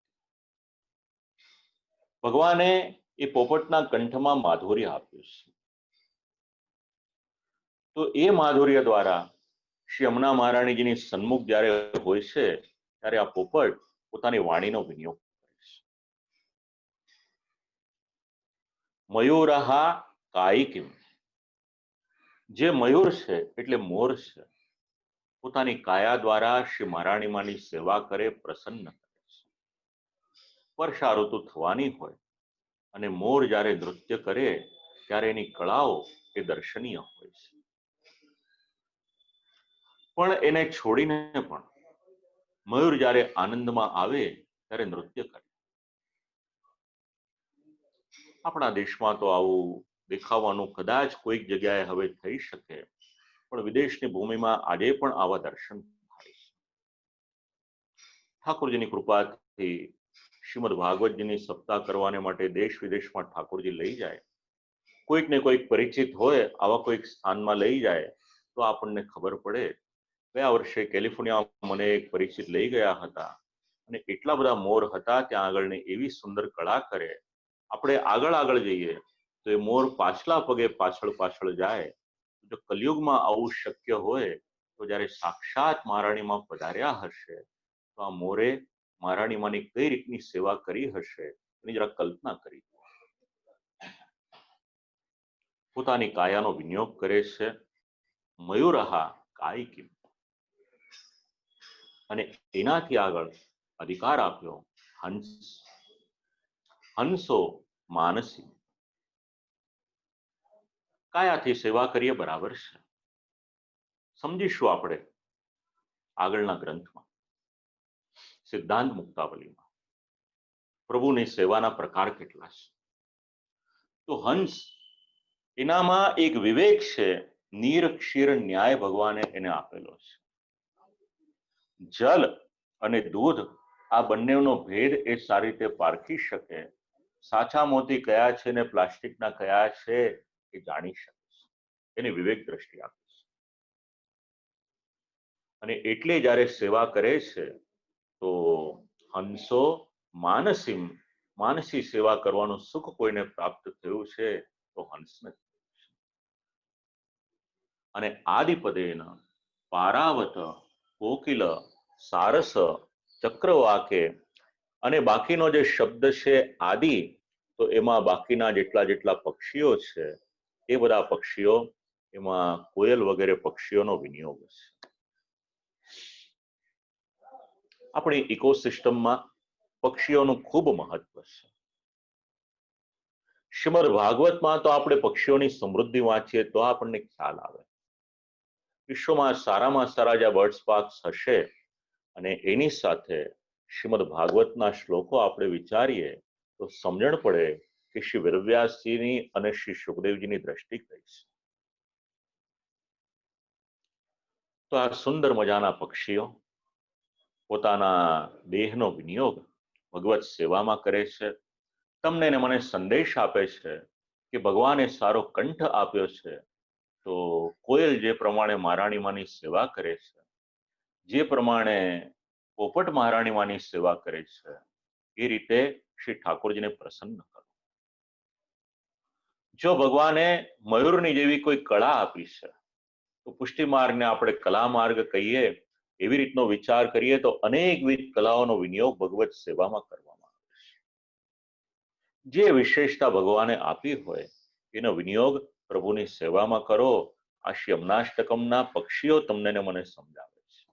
ભગવાને એ પોપટના કંઠમાં માધુર્ય આપ્યું છે. તો એ માધુર્ય દ્વારા શ્રી યમુના મહારાણીજીની સન્મુખ જ્યારે હોય છે ત્યારે આ પોપટ પોતાની વાણીનો વિનિયોગ કરે છે. મયુરહા કાયિકીમ, જે મયુર છે એટલે મોર છે, પોતાની કાયા દ્વારા શ્રી મહારાણીમાની સેવા કરે, પ્રસન્ન કરે છે. વર્ષા ઋતુ થવાની હોય અને મોર જ્યારે નૃત્ય કરે ત્યારે એની કળાઓ એ દર્શનીય હોય છે. પણ એને છોડીને પણ મયુર જ્યારે આનંદમાં આવે ત્યારે નૃત્ય કરે. આપણા દેશમાં તો આવું દેખાવાનું કદાચ કોઈક જગ્યાએ હવે થઈ શકે, પણ વિદેશની ભૂમિમાં આજે પણ આવા દર્શન થાય છે. ઠાકોરજીની કૃપાથી શ્રીમદ ભાગવતજીની સપ્તાહ કરવાને માટે દેશ વિદેશમાં ઠાકોરજી લઈ જાય. કોઈક ને કોઈક પરિચિત હોય આવા કોઈક સ્થાનમાં લઈ જાય તો આપણને ખબર પડે. ગયા વર્ષે કેલિફોર્નિયામાં મને એક પરિચિત લઈ ગયા હતા અને એટલા બધા મોર હતા ત્યાં આગળની એવી સુંદર કળા કરે. આપણે આગળ જઈએ તો એ મોર પાછલા પગે પાછળ જાય. જો કલયુગમાં આવું શક્ય હોય તો જ્યારે સાક્ષાત મહારાણીમાં પધાર્યા હશે તો આ મોરે મહારાણીમાની કઈ રીતની સેવા કરી હશે એની જરા કલ્પના કરી. પોતાની કાયાનો વિનિયોગ કરે છે. મયુરહા કાયિકીમ, અને એનાથી આગળ અધિકાર આપ્યો હંસ. હંસો માનસી, કાયાથી સેવા કરીએ બરાબર છે, સમજીશું આપણે આગળના ગ્રંથમાં સિદ્ધાંત મુક્તાવલીમાં પ્રભુની સેવાના પ્રકાર કેટલા છે. તો હંસ એનામાં એક વિવેક છે, નીર ક્ષીર ન્યાય ભગવાને એને આપેલો છે. જલ અને દૂધ આ બંનેનો ભેદ એ સારી રીતે પારખી શકે, સાચા મોતી કયા છે ને પ્લાસ્ટિકના કયા છે એ જાણી શકે છે, એની વિવેક દ્રષ્ટિ આપે છે. અને એટલે જ્યારે સેવા કરે છે તો હંસો માનસીમ, માનસી સેવા કરવાનું સુખ કોઈને પ્રાપ્ત થયું છે તો હંસને. અને આદિપદેન પારાવત કોકિલ સારસ ચક્રવાકે, અને બાકીનો જે શબ્દ છે આદિ, તો એમાં બાકીના જેટલા પક્ષીઓ છે એ બધા પક્ષીઓ એમાં કોયલ વગેરે પક્ષીઓનો વિનિયોગ છે. આપણી ઇકોસિસ્ટમમાં પક્ષીઓનું ખૂબ મહત્વ છે. શ્રીમદ ભાગવતમાં તો આપણે પક્ષીઓની સમૃદ્ધિ વાંચીએ તો આપણને ખ્યાલ આવે. વિશ્વમાં સારામાં સારા જ્યાં બર્ડ્સ પાર્ક્સ હશે અને એની સાથે શ્રીમદ ભાગવતના શ્લોકો આપણે વિચારીએ તો સમજણ પડે કે શ્રી વેદવ્યાસજીની અને શ્રી સુખદેવજીની દ્રષ્ટિ કઈ છે. તો આ સુંદર મજાના પક્ષીઓ પોતાના દેહનો વિનિયોગ ભગવત સેવામાં કરે છે. તમને ને મને સંદેશ આપે છે કે ભગવાને સારો કંઠ આપ્યો છે, તો કોયલ જે પ્રમાણે મહારાણીમાની સેવા કરે છે, જે પ્રમાણે પોપટ મહારાણીમાની સેવા કરે છે, એ રીતે શ્રી ઠાકોરજીને પ્રસન્ન કરો. જો ભગવાને મયુરની જેવી કોઈ કળા આપી છે, તો પુષ્ટિ માર્ગને આપણે કલા માર્ગ કહીએ, એવી રીતનો વિચાર કરીએ તો અનેકવિધ કલાઓનો વિનિયોગ ભગવત સેવામાં કરવામાં આવે છે. જે વિશેષતા ભગવાને આપી હોય એનો વિનિયોગ પ્રભુની સેવામાં કરો. આ શ્રી અમનાષ્ટકમના પક્ષીઓ તમને ને મને સમજાવે છે.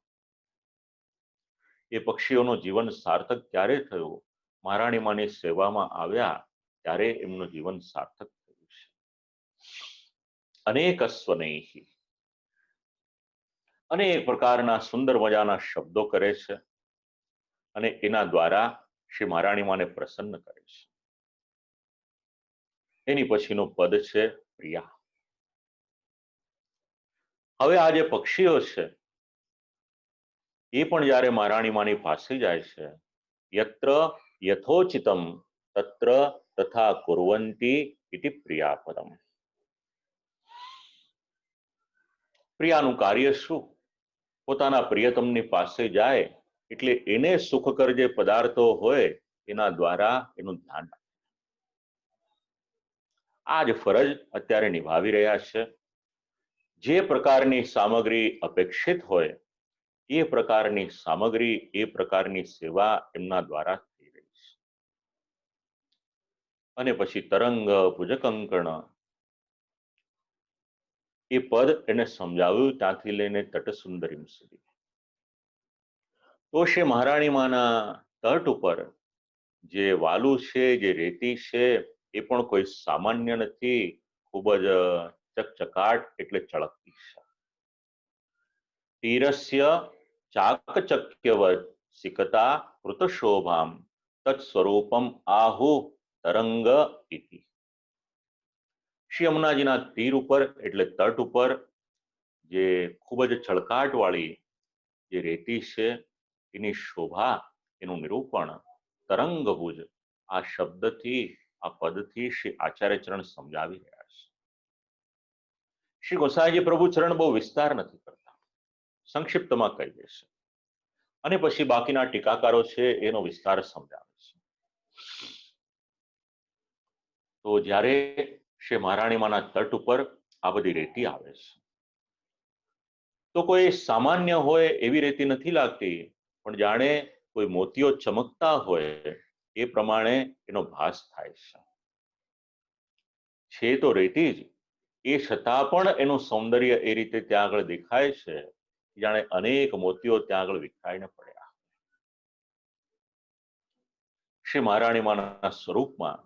એ પક્ષીઓનું જીવન સાર્થક ક્યારે થયું? મહારાણીમાની સેવામાં આવ્યા ત્યારે એમનું જીવન સાર્થક થયું છે. અનેક સ્વનેહી, અનેક પ્રકારના સુંદર મજાના શબ્દો કરે છે અને એના દ્વારા શ્રી મહારાણીમાને પ્રસન્ન કરે છે. એની પછીનું પદ છે પ્રિયા. હવે આ જે પક્ષીઓ છે એ પણ જ્યારે મહારાણીમાની પાસે જાય છે, યત્ર યથોચિતમ તત્ર તથા કુર્વંતી ઇતિ પ્રિયાપદમ. પ્રિયાનું કાર્ય શું? પોતાના પ્રિયતમની પાસે જાય એટલે એને સુખકર જે પદાર્થો હોય એના દ્વારા એનું ધ્યાન રાખે. આ જ ફરજ અત્યારે નિભાવી રહ્યા છે. જે પ્રકારની સામગ્રી અપેક્ષિત હોય એ પ્રકારની સામગ્રી, એ પ્રકારની સેવા એમના દ્વારા થઈ રહી છે. અને પછી તરંગ ભુજકંકણ, એ પદ એને સમજાવ્યું ત્યાંથી લઈને તટસુંદરીમ સુધી. તો શ્રી મહારાણીમાના તટ ઉપર જે વાલુ છે, જે રેતી છે, એ પણ કોઈ સામાન્ય નથી, ખૂબ જ ચકચકાટ એટલે ચળકતી છે. તીરસ્ય ચાકચક્યવત સિકતા કૃતશોભામ તત્ સ્વરૂપમ આહુ તરંગ ઇતિ. શ્રી યમુનાજીના તીર ઉપર એટલે તટ ઉપર જે ખૂબ જ છળકાટ વાળી જે રેતી છે એની શોભા, એનું નિરૂપણ તરંગભુજ આ શબ્દથી, આ પદથી શ્રી આચાર્યચરણ સમજાવી રહ્યા છે. શ્રી ગોસાઈજી પ્રભુચરણ બહુ વિસ્તાર નથી કરતા, સંક્ષિપ્તમાં કહી દેશે અને પછી બાકીના ટીકાકારો છે એનો વિસ્તાર સમજાવે છે. તો જ્યારે શ્રી મહારાણીમાના તટ ઉપર આ બધી રેતી આવે છે તો કોઈ સામાન્ય હોય એવી રેતી નથી લાગતી, પણ જાણે કોઈ મોતીઓ ચમકતા હોય એ પ્રમાણે એનો ભાસ થાય છે. તો રેતી જ, એ છતાં પણ એનું સૌંદર્ય એ રીતે ત્યાં આગળ દેખાય છે, જાણે અનેક મોતીઓ ત્યાં આગળ વિખરાઈને પડ્યા. શ્રી મહારાણીમાના સ્વરૂપમાં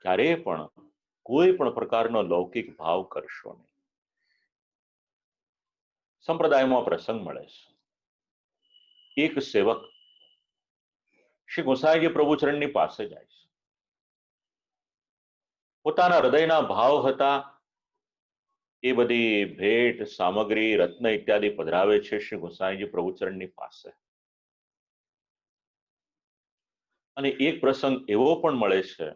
ક્યારેય પણ કોઈ પણ પ્રકારનો લૌકિક ભાવ કરશો નહીં. સંપ્રદાયમાં પ્રસંગ મળે છે, એક સેવક શ્રી ગોસાઈજી પ્રભુચરણની પાસે જાય છે. પોતાના હૃદયના ભાવ હતા એ બધી ભેટ સામગ્રી રત્ન ઇત્યાદિ પધરાવે છે શ્રી ગોસાઈજી પ્રભુચરણની પાસે. અને એક પ્રસંગ એવો પણ મળે છે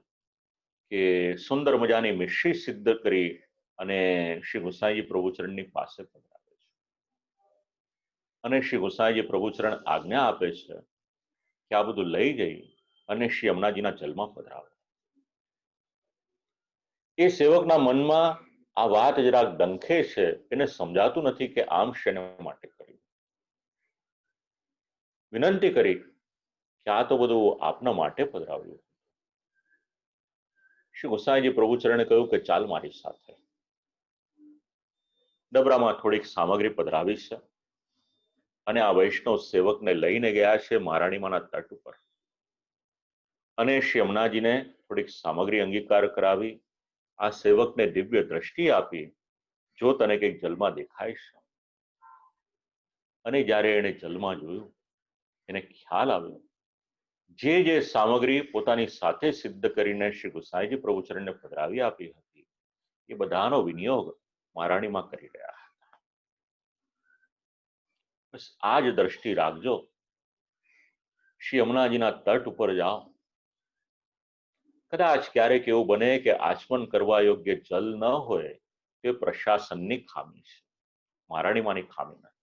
કે સુંદર મજાની મિશ્રી સિદ્ધ કરી અને શ્રી ગોસાઈજી પ્રભુચરણની પાસે પધરાવે છે. અને શ્રી ગોસાઈજી પ્રભુચરણ આજ્ઞા આપે છે કે આ બધું લઈ જઈ અને શ્રી યમુનાજીના જલમાં પધરાવે. એ સેવકના મનમાં આ વાત જરાક ડંખે છે, એને સમજાતું નથી કે આમ શેના માટે કર્યું. વિનંતી કરી કે આ તો બધું આપના માટે પધરાવ્યું. શ્રી ગોસાઈજી પ્રભુચરણે કહ્યું કે ચાલ મારી સાથે. ડબરામાં થોડીક સામગ્રી પધરાવી છે અને આ વૈષ્ણવ સેવકને લઈને ગયા છે મહારાણીમાના તટ ઉપર અને શ્રી યમુનાજીને થોડીક સામગ્રી અંગીકાર કરાવી આ સેવકને દિવ્ય દ્રષ્ટિ આપી, જો તને કંઈક જલમાં દેખાય છે. અને જ્યારે એણે જલમાં જોયું એને ખ્યાલ આવ્યો જે સામગ્રી પોતાની સાથે સિદ્ધ કરીને શ્રી ગુસાઈજી પ્રભુચરણને પધરાવી આપી હતી એ બધાનો વિનિયોગ મહારાણીમાં કરી રહ્યા હતા. બસ આ જ દ્રષ્ટિ રાખજો. શ્રી યમુનાજીના તટ ઉપર જાઓ, કદાચ ક્યારેક એવું બને કે આચમન કરવા યોગ્ય જલ ન હોય, તે પ્રશાસનની ખામી છે, મહારાણીમાંની ખામી નથી.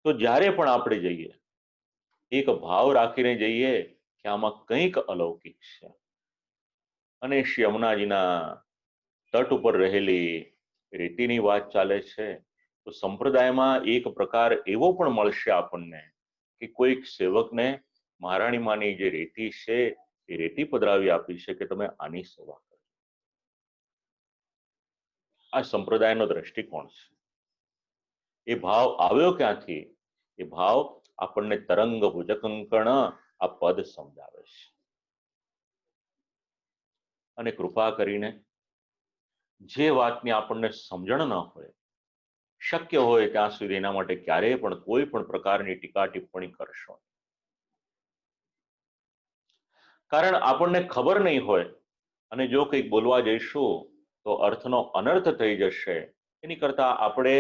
તો જ્યારે પણ આપણે જઈએ એક ભાવ રાખીને જઈએ કે આમાં કંઈક અલૌકિક છે. અને શ્રી યમુનાજીના તટ ઉપર રહેલી રેતીની વાત ચાલે છે, તો સંપ્રદાયમાં એક પ્રકાર એવો પણ મળશે આપણને કે કોઈક સેવકને મહારાણીમાંની જે રેતી છે એ રેતી પધરાવી આપી છે કે તમે આની સેવા કરો. આ સંપ્રદાયનો દ્રષ્ટિકોણ છે. એ ભાવ આવ્યો ક્યાંથી? એ ભાવ આપણને તરંગ ભુજકંકણ આ પદ સમજાવે છે. અને કૃપા કરીને જે વાતની આપણને સમજણ ન હોય, શક્ય હોય ત્યાં સુધી એના માટે ક્યારેય પણ કોઈ પણ પ્રકારની ટીકા ટિપ્પણી કરશો. કારણ આપણને ખબર નહીં હોય અને જો કંઈક બોલવા જઈશું તો અર્થનો અનર્થ થઈ જશે. એની કરતા આપણે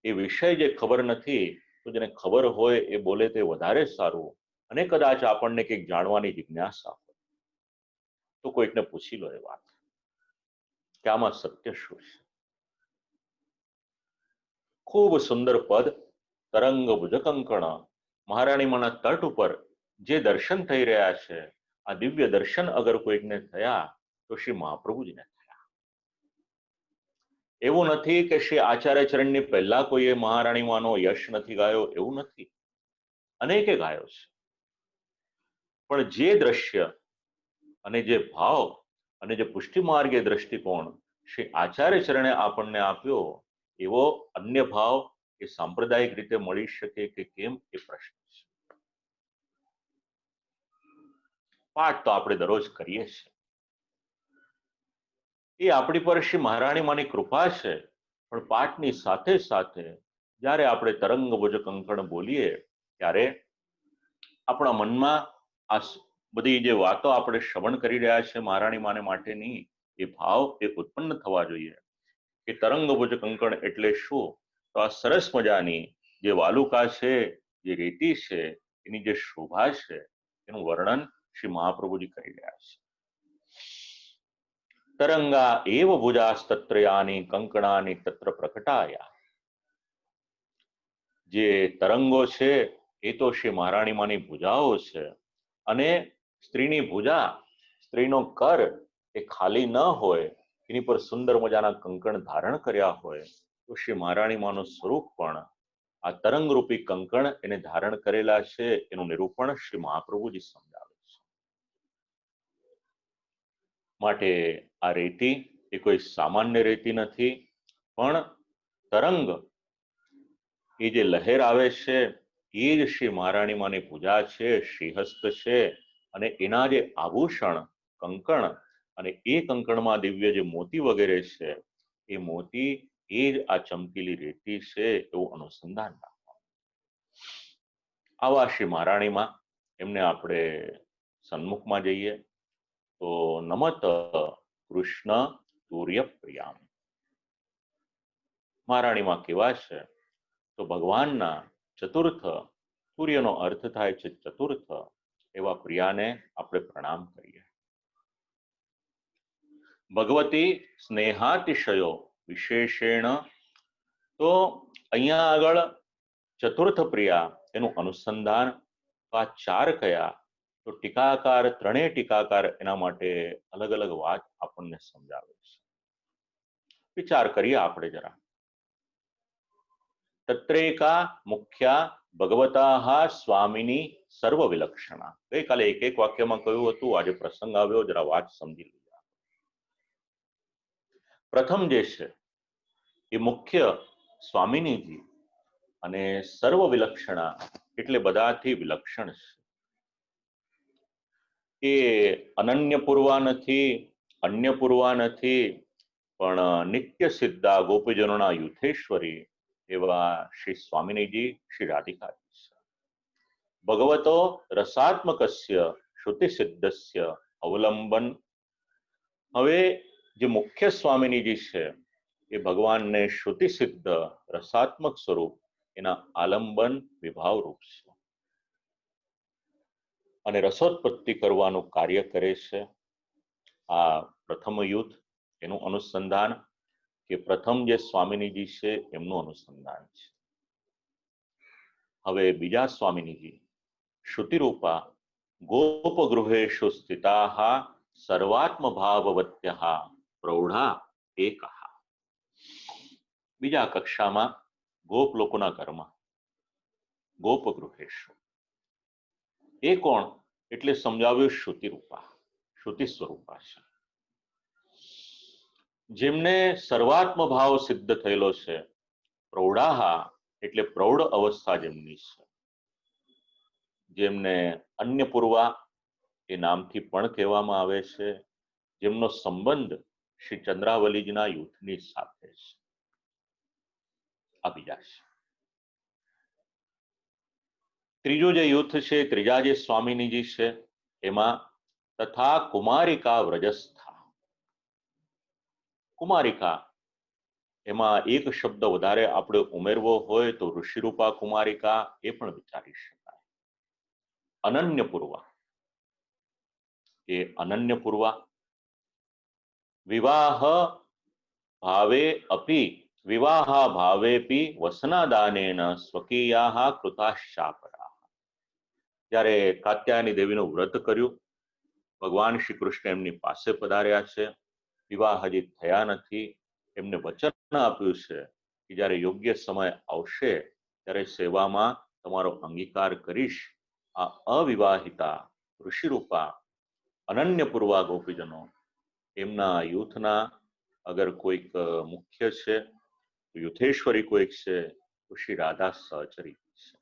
એ વિષય જે ખબર નથી તો જેને ખબર હોય એ બોલે તે વધારે સારું. અને કદાચ આપણને કંઈક જાણવાની જિજ્ઞાસા હોય તો કોઈકને પૂછી લો એ વાત કે આમાં સત્ય શું છે. ખૂબ સુંદર પદ તરંગ ભુજકંકણ. મહારાણીમાના તટ ઉપર જે દર્શન થઈ રહ્યા છે, આ દિવ્ય દર્શન અગર કોઈકને થયા તો શ્રી મહાપ્રભુજીને થયા. એવું નથી કે શ્રી આચાર્ય ચરણની પહેલા કોઈએ મહારાણીમાનો યશ નથી ગાયો, એવું નથી, અનેકે ગાયો છે. પણ જે દ્રશ્ય અને જે ભાવ અને જે પુષ્ટિ માર્ગીય દ્રષ્ટિકોણ શ્રી આચાર્ય ચરણે આપણને આપ્યો, એવો અન્ય ભાવ એ સાંપ્રદાયિક રીતે મળી શકે કે કેમ એ પ્રશ્ન છે. પાઠ તો આપણે દરરોજ કરીએ છીએ, એ આપણી પર શ્રી મહારાણીમાની કૃપા છે. પણ પાઠની સાથે સાથે જ્યારે આપણે તરંગ ભુજકંકણ બોલીએ ત્યારે આપણા મનમાં આ બધી જે વાતો આપણે શ્રવણ કરી રહ્યા છે મહારાણીમાને માટેની, એ ભાવ એ ઉત્પન્ન થવા જોઈએ કે તરંગ ભુજકંકણ એટલે શું? તો આ સરસ મજાની જે વાલુકા છે, જે રેતી છે, એની જે શોભા છે, એનું વર્ણન શ્રી મહાપ્રભુજી કરી રહ્યા છે. તરંગા એવ ભુજાસ્તત્રયાની કંકણાની તત્ર પ્રકટાયા. જે તરંગો છે એ તો શ્રી મહારાણીમાની ભુજાઓ છે. અને સ્ત્રીની ભુજા, સ્ત્રીનો કર એ ખાલી ન હોય, એની પર સુંદર મજાના કંકણ ધારણ કર્યા હોય, તો શ્રી મહારાણીમાનું સ્વરૂપ પણ આ તરંગરૂપી કંકણ એને ધારણ કરેલા છે એનું નિરૂપણ શ્રી મહાપ્રભુજી સમજાવે છે. માટે આ રેતી એ કોઈ સામાન્ય રેતી નથી, પણ તરંગ એ જે લહેર આવે છે એ જ શ્રી મહારાણીમાની પૂજા છે, શ્રીહસ્ત છે. અને એના જે આભૂષણ કંકણ અને એ કંકણમાં દિવ્ય જે મોતી વગેરે છે, એ મોતી એ જ આ ચમકેલી રેતી છે એવું અનુસંધાન રાખવા. આવા શ્રી મહારાણીમાં એમને આપણે સન્મુખમાં જઈએ તો નમત કૃષ્ણ તુર્ય પ્રિયામ. મહારાણીમાં કેવા છે? તો ભગવાનના ચતુર્થ, સૂર્યનો અર્થ થાય છે ચતુર્થ, એવા પ્રિયાને આપણે પ્રણામ કરીએ. ભગવતી સ્નેહાતિશયો વિશેષેણ. તો અહીંયા આગળ ચતુર્થ પ્રિયા એનું અનુસંધાન આ ચાર કયા? તો ટીકાકાર, ત્રણેય ટીકાકાર એના માટે અલગ અલગ વાત આપણને સમજાવે છે. વિચાર કરીએ આપણે જરા. તત્રેકા મુખ્યા ભગવતા સ્વામીની સર્વ વિલક્ષણા. ગઈકાલે એક એક વાક્યમાં કહ્યું હતું, આજે પ્રસંગ આવ્યો, જરા વાત સમજી લીધા. પ્રથમ જે છે એ મુખ્ય સ્વામિનીજી અને સર્વ વિલક્ષણા એટલે બધાથી વિલક્ષણ છે. એ અનન્ય પૂર્વા નથી, અન્ય પૂર્વા નથી, પણ નિત્ય સિદ્ધા ગોપીજનોના યુથેશ્વરી એવા શ્રી સ્વામિનીજી, શ્રી રાધિકાજી છે. ભગવતો રસાત્મકસ્ય શ્રુતિ સિદ્ધસ્ય અવલંબન. હવે જે મુખ્ય સ્વામિનીજી છે એ ભગવાનને શ્રુતિ સિદ્ધ રસાત્મક સ્વરૂપ એના આલંબન વિભાવ રૂપ છે અને રસોત્પત્તિ કરવાનું કાર્ય કરે છે. આ પ્રથમ યુથ એનું અનુસંધાન કે પ્રથમ જે સ્વામિનીજી છે એમનું અનુસંધાન છે. હવે બીજા સ્વામિનીજી શ્રુતિરૂપા ગોપગૃહેષુ સ્થિતાઃ સર્વાત્મ ભાવવત્યઃ પ્રૌઢા એકઃ. બીજા કક્ષામાં ગોપ લોકોના ઘરમાં ગોપગૃહેષુ. એ કોણ? એટલે સમજાવ્યું શ્રુતિરૂપા, શ્રુતિ સ્વરૂપા છે, જેમને સર્વાત્મ ભાવ સિદ્ધ થયેલો છે. પ્રૌઢાહા એટલે પ્રૌઢ અવસ્થા જેમની છે, જેમને અન્ય પૂર્વા એ નામથી પણ કહેવામાં આવે છે, જેમનો સંબંધ શ્રી ચંદ્રાવલીજીના યુથની સાથે છે. આ બીજા છે. ત્રીજું જે યુથ છે, ત્રીજા જે સ્વામિનીજી છે, એમાં તથા કુમારિકા વ્રજસ્થા. કુમારિકા એમાં એક શબ્દ વધારે આપણે ઉમેરવો હોય તો ઋષિરૂપા કુમારિકા એ પણ વિચારી શકાય. અનન્ય પૂર્વા એ અનન્ય પૂર્વા. વિવાહ ભાવે અપી વિવાહ ભાવેપી વસનાદાનેન સ્વકીયા કૃતાશાપરા. જ્યારે કાત્યાયની દેવીનું વ્રત કર્યું, ભગવાન શ્રી કૃષ્ણ એમની પાસે પધાર્યા છે, વિવાહ હજી થયા નથી, એમને વચન આપ્યું છે કે જ્યારે યોગ્ય સમય આવશે ત્યારે સેવામાં તમારો અંગીકાર કરીશ. આ અવિવાહિતા ઋષિરૂપા અનન્ય પૂર્વા ગોપીજનો એમના યુથના અગર કોઈક મુખ્ય છે, યુથેશ્વરી કોઈક છે તો શ્રી રાધા સહચરી છે.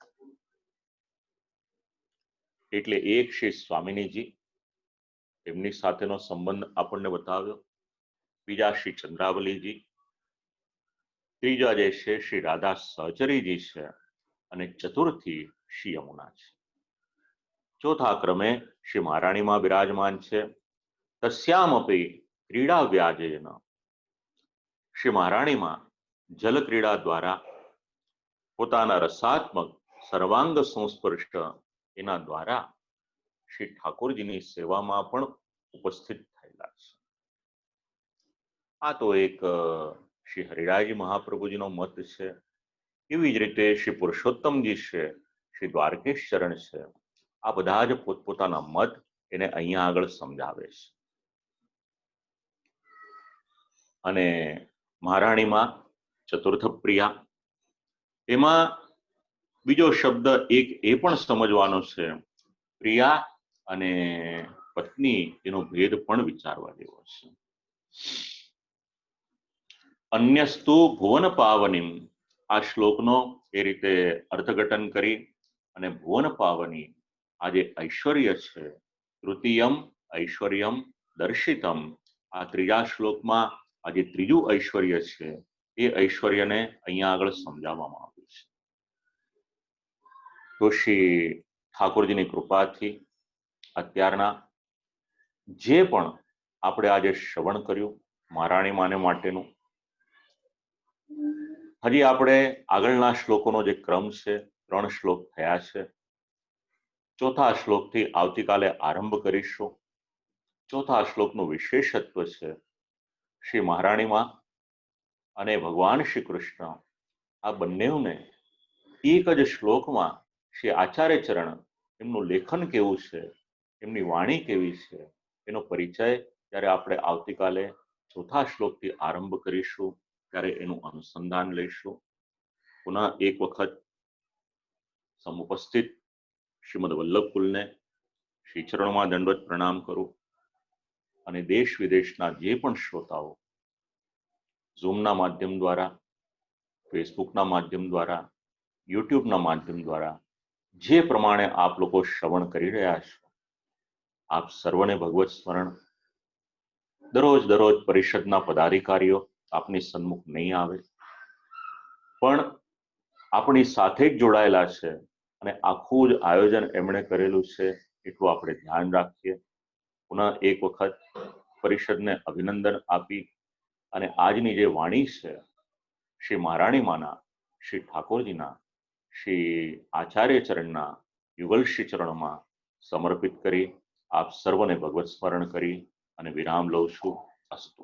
એટલે એક શ્રી સ્વામિનીજી એમની સાથેનો સંબંધ આપણને બતાવ્યો, બીજા શ્રી ચંદ્રાવલીજી, ત્રીજા જે છે શ્રી રાધા સહચરીજી છે અને ચતુર્થી શ્રી યમુના છે. ચોથા ક્રમે શ્રી મહારાણીમાં બિરાજમાન છે. તસ્યામપી ક્રીડા વ્યાજેન. શ્રી મહારાણીમાં જલ ક્રીડા દ્વારા પોતાના રસાત્મક સર્વાંગ સંસ્પર્શ એના દ્વારા શ્રી ઠાકોરજીની સેવામાં પણ ઉપસ્થિત થયેલા છે. આ તો એક શ્રી હરિરાયજી મહાપ્રભુજીનો મત છે. એવી જ રીતે શ્રી પુરુષોત્તમજી છે, શ્રી દ્વારકેશ ચરણ છે, આ બધા જ પોતપોતાના મત એને અહીંયા આગળ સમજાવે છે. અને મહારાણીમાં ચતુર્થ પ્રિયા, એમાં બીજો શબ્દ એક એ પણ સમજવાનો છે, પ્રિયા અને પત્ની એનો ભેદ પણ વિચારવા જેવો છે. અન્યસ્તુ ભુવન પાવનીમ, આ શ્લોકનો એ રીતે અર્થઘટન કરી અને ભુવન પાવની આ જે ઐશ્વર્ય છે, તૃતીયમ ઐશ્વર્યમ દર્શિતમ, આ ત્રીજા શ્લોકમાં આ જે ત્રીજું ઐશ્વર્ય છે એ ઐશ્વર્યને અહીંયા આગળ સમજાવવામાં આવ્યું છે. તો શ્રી ઠાકોરજીની કૃપાથી અત્યારના જે પણ આપણે આજે શ્રવણ કર્યું મહારાણી માને માટેનું, હજી આપણે આગળના શ્લોકોનો જે ક્રમ છે, 3 શ્લોક થયા છે. ચોથા શ્લોકથી આવતીકાલે આરંભ કરીશું. ચોથા શ્લોકનું વિશેષત્વ છે શ્રી મહારાણીમાં અને ભગવાન શ્રી કૃષ્ણ આ બંનેઓને એક જ શ્લોકમાં શ્રી આચાર્ય ચરણ એમનું લેખન કેવું છે, એમની વાણી કેવી છે, એનો પરિચય જ્યારે આપણે આવતીકાલે ચોથા શ્લોકથી આરંભ કરીશું ત્યારે એનું અનુસંધાન લઈશું. પુનઃ એક વખત સમુપસ્થિત શ્રીમદ વલ્લભકુલને શ્રી ચરણોમાં દંડવત પ્રણામ કરું અને દેશ વિદેશના જે પણ શ્રોતાઓ ઝૂમના માધ્યમ દ્વારા ફેસબુકના માધ્યમ દ્વારા, યુટ્યુબના માધ્યમ દ્વારા જે પ્રમાણે આપ લોકો શ્રવણ કરી રહ્યા છો, આપ સર્વને ભગવત સ્મરણ. દરરોજ પરિષદના પદાધિકારીઓ આપની સન્મુખ નહીં આવે, પણ આપણી સાથે જ જોડાયેલા છે અને આખું જ આયોજન એમણે કરેલું છે એટલું આપણે ધ્યાન રાખીએ. પુનઃ એક વખત પરિષદને અભિનંદન આપી અને આજની જે વાણી છે શ્રી મહારાણી માના, શ્રી ઠાકોરજીના, શ્રી આચાર્ય ચરણના, યુગલશ્રી ચરણમાં સમર્પિત કરી આપ સર્વને ભગવત સ્મરણ કરી અને વિરામ લઉં છું. અસ્તુ.